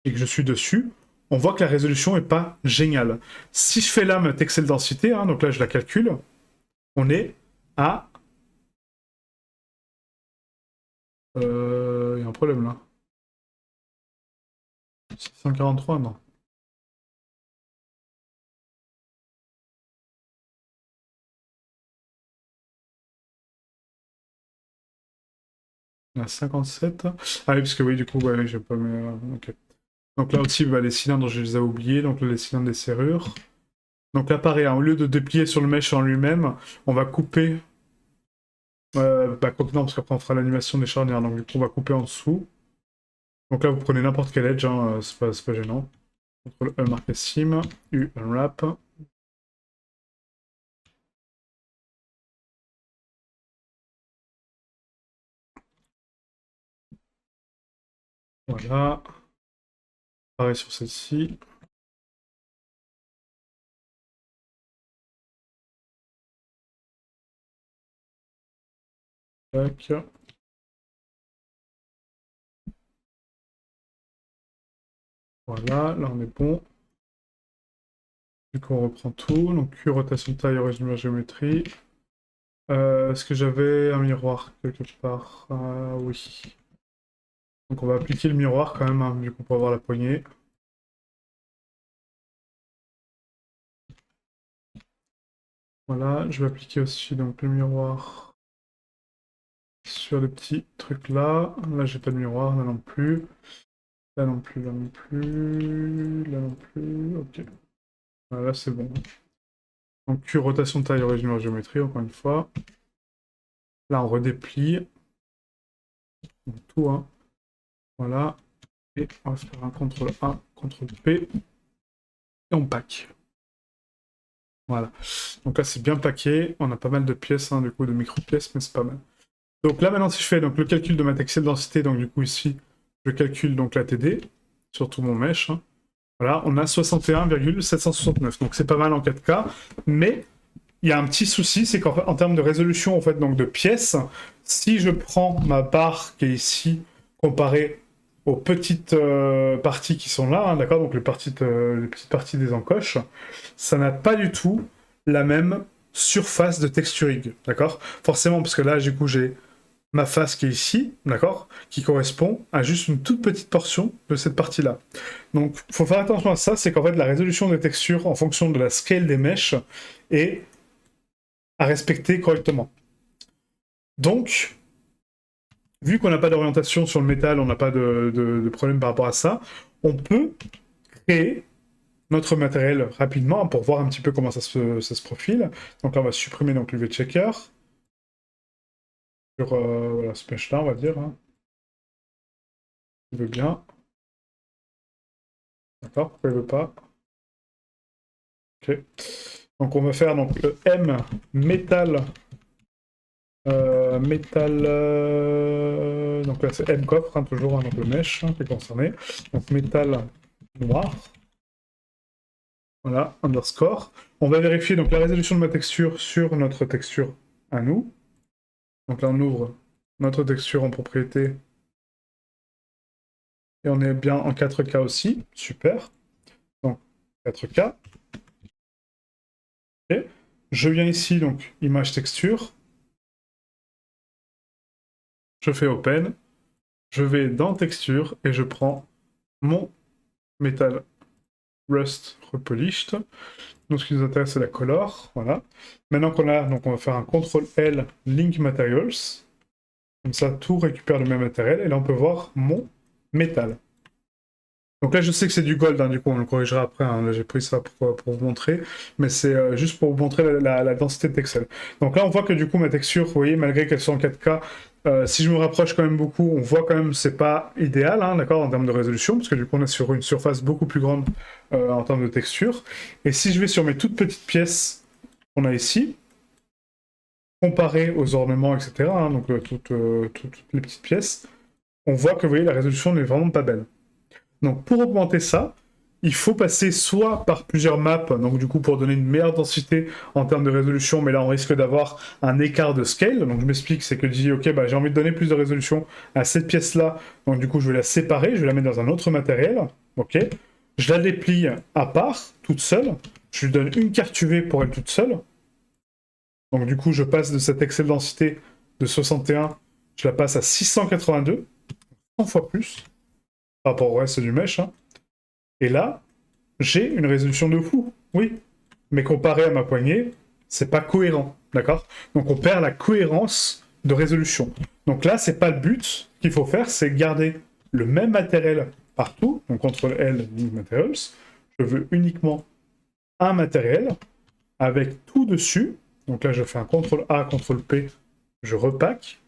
et que je suis dessus, on voit que la résolution est pas géniale. Si je fais là ma texel densité, hein, donc là je la calcule, on est à... Il y a un problème là. 643, non. À 57. Ah oui, parce que oui, du coup, ouais, j'ai pas mis... ok. Donc là aussi, bah, les cylindres, je les ai oubliés. Donc là, les cylindres des serrures. Donc là, pareil, hein, au lieu de déplier sur le mesh en lui-même, on va couper... bah, non, parce qu'après, on fera l'animation des charnières. Donc du coup, on va couper en dessous. Donc là, vous prenez n'importe quel edge, hein, c'est pas gênant. CTRL E marqué sim, U unwrap. Voilà. Pareil sur celle-ci. Tac. Voilà, là on est bon. Du coup, on reprend tout. Donc, Q, rotation de taille, origine de la géométrie. Est-ce que j'avais un miroir quelque part? Oui. Donc, on va appliquer le miroir quand même, hein, vu qu'on peut avoir la poignée. Voilà, je vais appliquer aussi donc, le miroir sur le petit truc là. Là, j'ai pas de miroir, là non plus. Là non plus, là non plus. Là non plus. Ok. Voilà, c'est bon. Donc, Q, rotation de taille, origine de la géométrie, encore une fois. Là, on redéplie. Donc, tout, hein. Voilà. Et on va faire un CTRL A, CTRL P. Et on pack. Voilà. Donc là, c'est bien packé. On a pas mal de pièces, hein, du coup, de micro-pièces, mais c'est pas mal. Donc là, maintenant, si je fais donc, le calcul de ma textile densité, donc du coup, ici, je calcule donc la TD sur tout mon mesh. Hein. Voilà, on a 61,769. Donc c'est pas mal en 4K, mais il y a un petit souci, c'est qu'en termes de résolution, en fait, donc de pièces, si je prends ma barre qui est ici, comparée aux petites parties qui sont là, hein, d'accord, donc les petites parties des encoches, ça n'a pas du tout la même surface de texturing, d'accord. Forcément, parce que là, du coup, j'ai ma face qui est ici, d'accord, qui correspond à juste une toute petite portion de cette partie-là. Donc, il faut faire attention à ça, c'est qu'en fait, la résolution des textures, en fonction de la scale des mèches, est à respecter correctement. Donc, vu qu'on n'a pas d'orientation sur le métal, on n'a pas de problème par rapport à ça, on peut créer notre matériel rapidement pour voir un petit peu comment ça se profile. Donc là, on va supprimer donc, l'UV checker sur voilà, ce mesh-là, on va dire. Hein. Il veut bien. D'accord, pourquoi il veut pas? Ok. Donc on va faire donc, le M métal. Donc là c'est M coffre, hein, toujours, hein, donc le mesh hein, qui est concerné. Donc métal noir. Voilà, underscore. On va vérifier donc la résolution de ma texture sur notre texture à nous. Donc là, on ouvre notre texture en propriété. Et on est bien en 4K aussi. Super. Donc, 4K. Okay. Je viens ici, donc, image texture. Je fais open. Je vais dans texture et je prends mon Metal Rust Repolished. Donc, ce qui nous intéresse, c'est la color. Voilà. Maintenant qu'on a, donc, on va faire un CTRL L Link Materials. Comme ça, tout récupère le même matériel. Et là, on peut voir mon métal. Donc là, je sais que c'est du gold, hein, du coup, on le corrigera après. Hein. Là, j'ai pris ça pour vous montrer. Mais c'est juste pour vous montrer la densité de Texel. Donc là, on voit que du coup, ma texture, vous voyez, malgré qu'elle soit en 4K, si je me rapproche quand même beaucoup, on voit quand même c'est pas idéal, hein, d'accord, en termes de résolution, parce que du coup, on est sur une surface beaucoup plus grande en termes de texture. Et si je vais sur mes toutes petites pièces qu'on a ici, comparé aux ornements, etc., hein, donc toutes les petites pièces, on voit que, vous voyez, la résolution n'est vraiment pas belle. Donc pour augmenter ça, il faut passer soit par plusieurs maps, donc du coup pour donner une meilleure densité en termes de résolution, mais là on risque d'avoir un écart de scale. Donc je m'explique, c'est que je dis ok, bah, j'ai envie de donner plus de résolution à cette pièce-là, donc du coup je vais la séparer, je vais la mettre dans un autre matériel, ok. Je la déplie à part, toute seule, je lui donne une carte UV pour elle toute seule. Donc du coup je passe de cette excel densité de 61, je la passe à 682, 100 fois plus par rapport au reste du mesh. Hein. Et là, j'ai une résolution de fou, oui. Mais comparé à ma poignée, c'est pas cohérent, d'accord. Donc on perd la cohérence de résolution. Donc là, c'est pas le but. Ce qu'il faut faire, c'est garder le même matériel partout. Donc CTRL L, Link Materials. Je veux uniquement un matériel avec tout dessus. Donc là, je fais un CTRL A, CTRL P, je repack.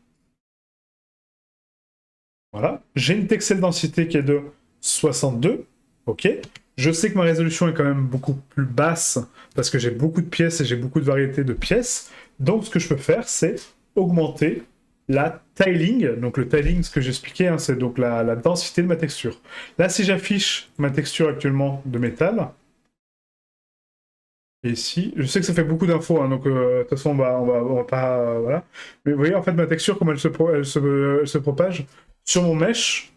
Voilà. J'ai une texel densité qui est de 62. Ok. Je sais que ma résolution est quand même beaucoup plus basse parce que j'ai beaucoup de pièces et j'ai beaucoup de variétés de pièces. Donc, ce que je peux faire, c'est augmenter la tiling. Donc, le tiling, ce que j'expliquais, hein, c'est donc la densité de ma texture. Là, si j'affiche ma texture actuellement de métal, et ici, je sais que ça fait beaucoup d'infos, hein, donc de toute façon, on va pas... voilà. Mais vous voyez, en fait, ma texture, comment elle se propage sur mon mesh,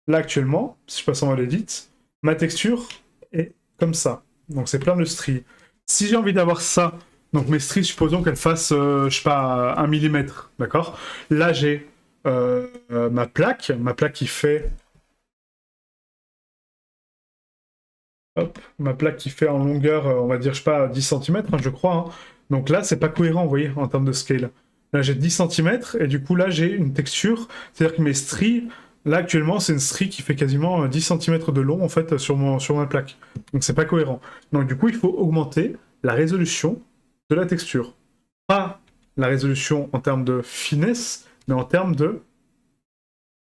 là, actuellement, si je passe en mode edit, ma texture est comme ça. Donc, c'est plein de stries. Si j'ai envie d'avoir ça, donc mes stries, supposons qu'elles fassent, je sais pas, 1 millimètre, d'accord? Là, j'ai ma plaque qui fait... Hop, ma plaque qui fait en longueur, on va dire, je sais pas, 10 centimètres, je crois. Hein. Donc là, c'est pas cohérent, vous voyez, en termes de scale. Là, j'ai 10 centimètres, et du coup, là, j'ai une texture. C'est-à-dire que mes stries, là, actuellement, c'est une strie qui fait quasiment 10 centimètres de long, en fait, sur ma plaque. Donc, c'est pas cohérent. Donc, du coup, il faut augmenter la résolution de la texture. Pas la résolution en termes de finesse, mais en termes de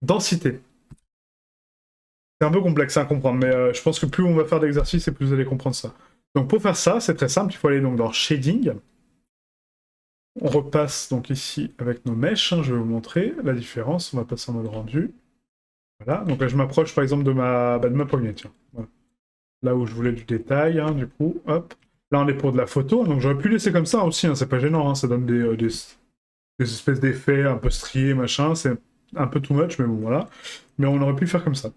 densité. C'est un peu complexe à comprendre, mais je pense que plus on va faire d'exercices et plus vous allez comprendre ça. Donc pour faire ça, c'est très simple, il faut aller donc dans Shading. On repasse donc ici avec nos mèches, hein, je vais vous montrer la différence, on va passer en mode rendu. Voilà, donc là je m'approche par exemple de ma poignée, tiens. Voilà. Là où je voulais du détail, hein, du coup, hop. Là on est pour de la photo, donc j'aurais pu laisser comme ça aussi, hein, c'est pas gênant, hein, ça donne des espèces d'effets un peu striés, machin, c'est un peu too much, mais bon voilà. Mais on aurait pu faire comme ça.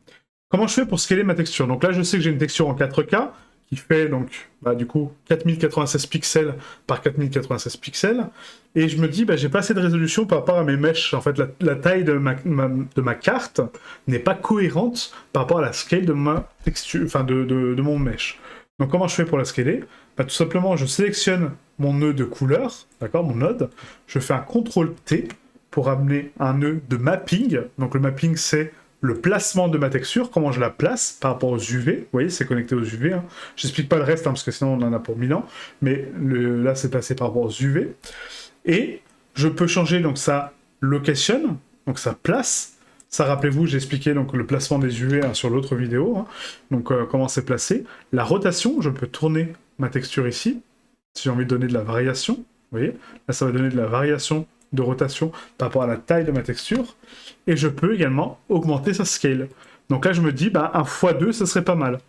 Comment je fais pour scaler ma texture? Donc là, je sais que j'ai une texture en 4K qui fait donc, du coup 4096 pixels par 4096 pixels. Et je me dis, j'ai pas assez de résolution par rapport à mes mèches. En fait, la taille de ma carte n'est pas cohérente par rapport à la scale de ma texture, enfin de mon mesh. Donc comment je fais pour la scaler? Tout simplement, je sélectionne mon nœud de couleur, d'accord, mon node. Je fais un CTRL-T pour amener un nœud de mapping. Donc le mapping, c'est le placement de ma texture, comment je la place par rapport aux UV. Vous voyez, c'est connecté aux UV. Hein. J'explique pas le reste, hein, parce que sinon on en a pour 1000 ans. Mais là, c'est placé par rapport aux UV. Et je peux changer donc sa location, donc sa place. Ça, rappelez-vous, j'ai expliqué donc, le placement des UV hein, sur l'autre vidéo. Hein. Donc, comment c'est placé. La rotation, je peux tourner ma texture ici. Si j'ai envie de donner de la variation. Vous voyez, là, ça va donner de la variation de rotation par rapport à la taille de ma texture. Et je peux également augmenter sa scale. Donc là, je me dis, un x2, ça serait pas mal.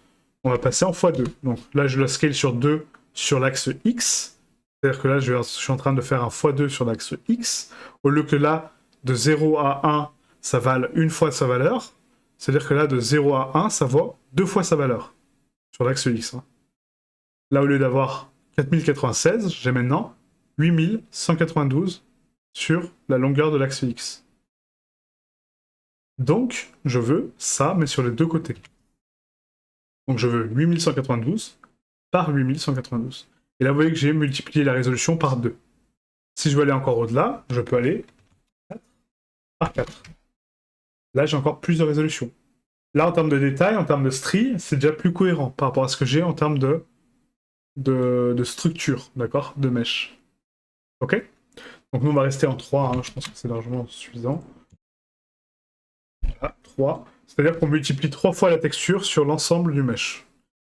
On va passer en x2. Donc là, je la scale sur 2 sur l'axe X. C'est-à-dire que là, je suis en train de faire un x2 sur l'axe X. Au lieu que là, de 0 à 1, ça vale une fois sa valeur. C'est-à-dire que là, de 0 à 1, ça vaut 2 fois sa valeur. Sur l'axe X. Hein. Là, au lieu d'avoir 4096, j'ai maintenant 8192 sur la longueur de l'axe X. Donc, je veux ça, mais sur les deux côtés. Donc, je veux 8192 par 8192. Et là, vous voyez que j'ai multiplié la résolution par 2. Si je veux aller encore au-delà, je peux aller 4 par 4. Là, j'ai encore plus de résolution. Là, en termes de détail, en termes de stries, c'est déjà plus cohérent par rapport à ce que j'ai en termes de structure, d'accord, de mesh. Ok? Donc nous, on va rester en 3, hein, je pense que c'est largement suffisant. Voilà, 3. C'est-à-dire qu'on multiplie 3 fois la texture sur l'ensemble du mesh.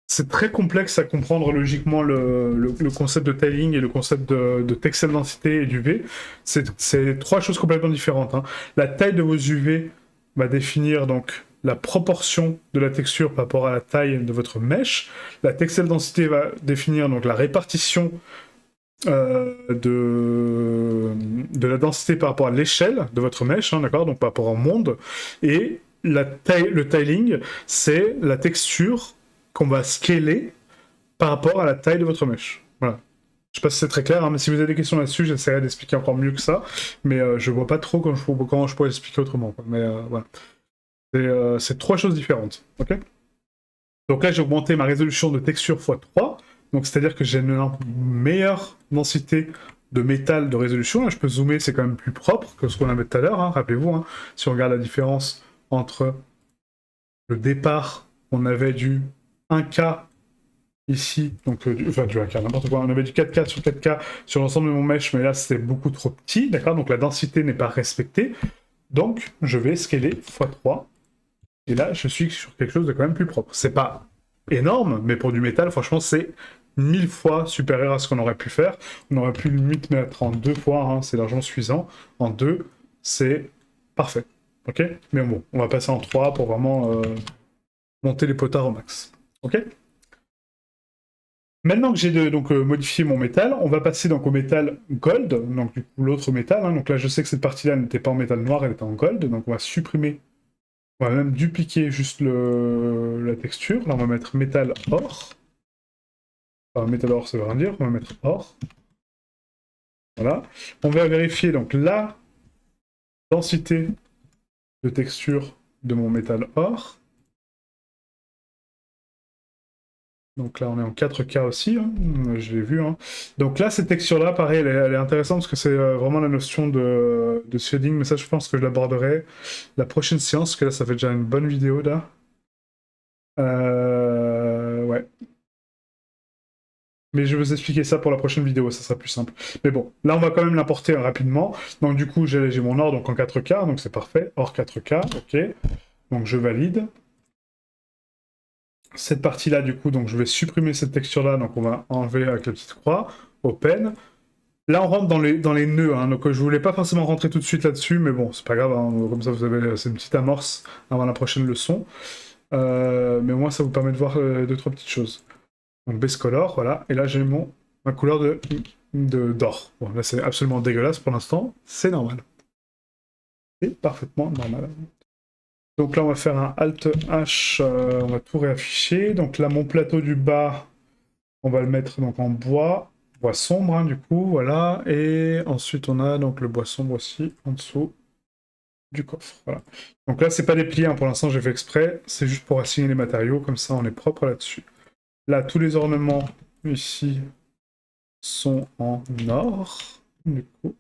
C'est très complexe à comprendre logiquement le concept de tiling et le concept de texel densité et d'UV. C'est 3 choses complètement différentes. Hein. La taille de vos UV va définir donc la proportion de la texture par rapport à la taille de votre mesh. La texel densité va définir donc la répartition de la densité par rapport à l'échelle de votre mesh, hein, d'accord, donc par rapport au monde. Et le tiling, c'est la texture qu'on va scaler par rapport à la taille de votre mesh. Voilà. Je sais pas si c'est très clair, hein, mais si vous avez des questions là-dessus, j'essaierai d'expliquer encore mieux que ça. Mais je vois pas trop comment je pourrais expliquer autrement. Quoi. Mais voilà. C'est 3 choses différentes. Ok. Donc là, j'ai augmenté ma résolution de texture x3. Donc c'est-à-dire que j'ai une meilleure densité de métal de résolution. Là, je peux zoomer, c'est quand même plus propre que ce qu'on avait tout à l'heure. Hein, rappelez-vous, hein, si on regarde la différence entre le départ, on avait du 1K ici, donc du 1K, n'importe quoi. On avait du 4K sur 4K sur l'ensemble de mon mesh, mais là, c'était beaucoup trop petit, d'accord. Donc la densité n'est pas respectée. Donc, je vais scaler x3. Et là, je suis sur quelque chose de quand même plus propre. C'est pas énorme, mais pour du métal, franchement, c'est 1000 fois supérieur à ce qu'on aurait pu faire. On aurait pu limite mettre en 2 fois, hein, c'est largement suffisant. En 2, c'est parfait. Ok. Mais bon, on va passer en 3 pour vraiment monter les potards au max. Ok. Maintenant que j'ai donc modifié mon métal, on va passer donc au métal gold, donc du coup l'autre métal. Hein. Donc là, je sais que cette partie-là n'était pas en métal noir, elle était en gold, donc on va supprimer, on va même dupliquer juste la texture. Là, on va mettre métal or. Enfin, métal or, ça veut rien dire, on va mettre or. Voilà. On va vérifier donc la densité de texture de mon métal or. Donc là, on est en 4K aussi, hein. Je l'ai vu. Hein. Donc là, cette texture-là, pareil, elle est intéressante parce que c'est vraiment la notion de shading, mais ça, je pense que je l'aborderai la prochaine séance, parce que là, ça fait déjà une bonne vidéo, là. Ouais. Mais je vais vous expliquer ça pour la prochaine vidéo, ça sera plus simple. Mais bon, là, on va quand même l'importer rapidement. Donc du coup, j'ai mon or donc en 4K, donc c'est parfait. Or 4K, ok. Donc je valide. Cette partie-là, du coup, donc je vais supprimer cette texture-là, donc on va enlever avec la petite croix, open. Là, on rentre dans les nœuds, hein, donc je voulais pas forcément rentrer tout de suite là-dessus, mais bon, c'est pas grave, hein, comme ça vous avez, c'est une petite amorce avant la prochaine leçon. Mais au moins, ça vous permet de voir deux, trois petites choses. Donc base color, voilà, et là j'ai ma couleur d'or. Bon, là c'est absolument dégueulasse pour l'instant, c'est normal. C'est parfaitement normal. Donc là, on va faire un Alt H, on va tout réafficher. Donc là, mon plateau du bas, on va le mettre donc en bois sombre, hein, du coup, voilà. Et ensuite, on a donc le bois sombre aussi, en dessous du coffre, voilà. Donc là, c'est pas déplié, hein, pour l'instant, j'ai fait exprès. C'est juste pour assigner les matériaux, comme ça, on est propre là-dessus. Là, tous les ornements, ici, sont en or. Du coup,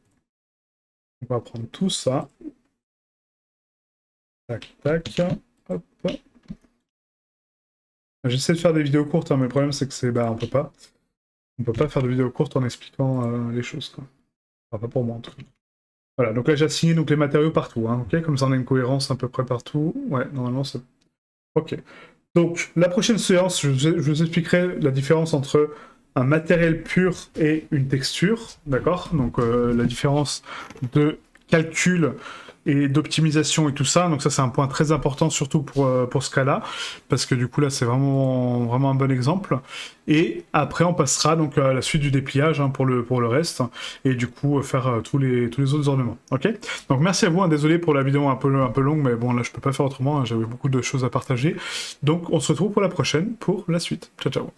on va prendre tout ça. Tac, tac, hop. J'essaie de faire des vidéos courtes, hein, mais le problème c'est que on peut pas. On peut pas faire de vidéos courtes en expliquant les choses, quoi. Enfin, pas pour moi en tout cas. Voilà, donc là j'ai assigné donc, les matériaux partout, hein, ok. Comme ça on a une cohérence à peu près partout. Ouais, normalement c'est... Ok. Donc la prochaine séance, je vous expliquerai la différence entre un matériel pur et une texture, d'accord. Donc la différence de calcul et d'optimisation et tout ça. Donc ça c'est un point très important surtout pour ce cas-là, parce que du coup là c'est vraiment un bon exemple. Et après on passera donc à la suite du dépliage, hein, pour le reste, et du coup faire tous les autres ornements. Ok. Donc merci à vous, hein, désolé pour la vidéo un peu longue, mais bon là je peux pas faire autrement, hein, j'avais beaucoup de choses à partager. Donc on se retrouve pour la prochaine, pour la suite. Ciao ciao.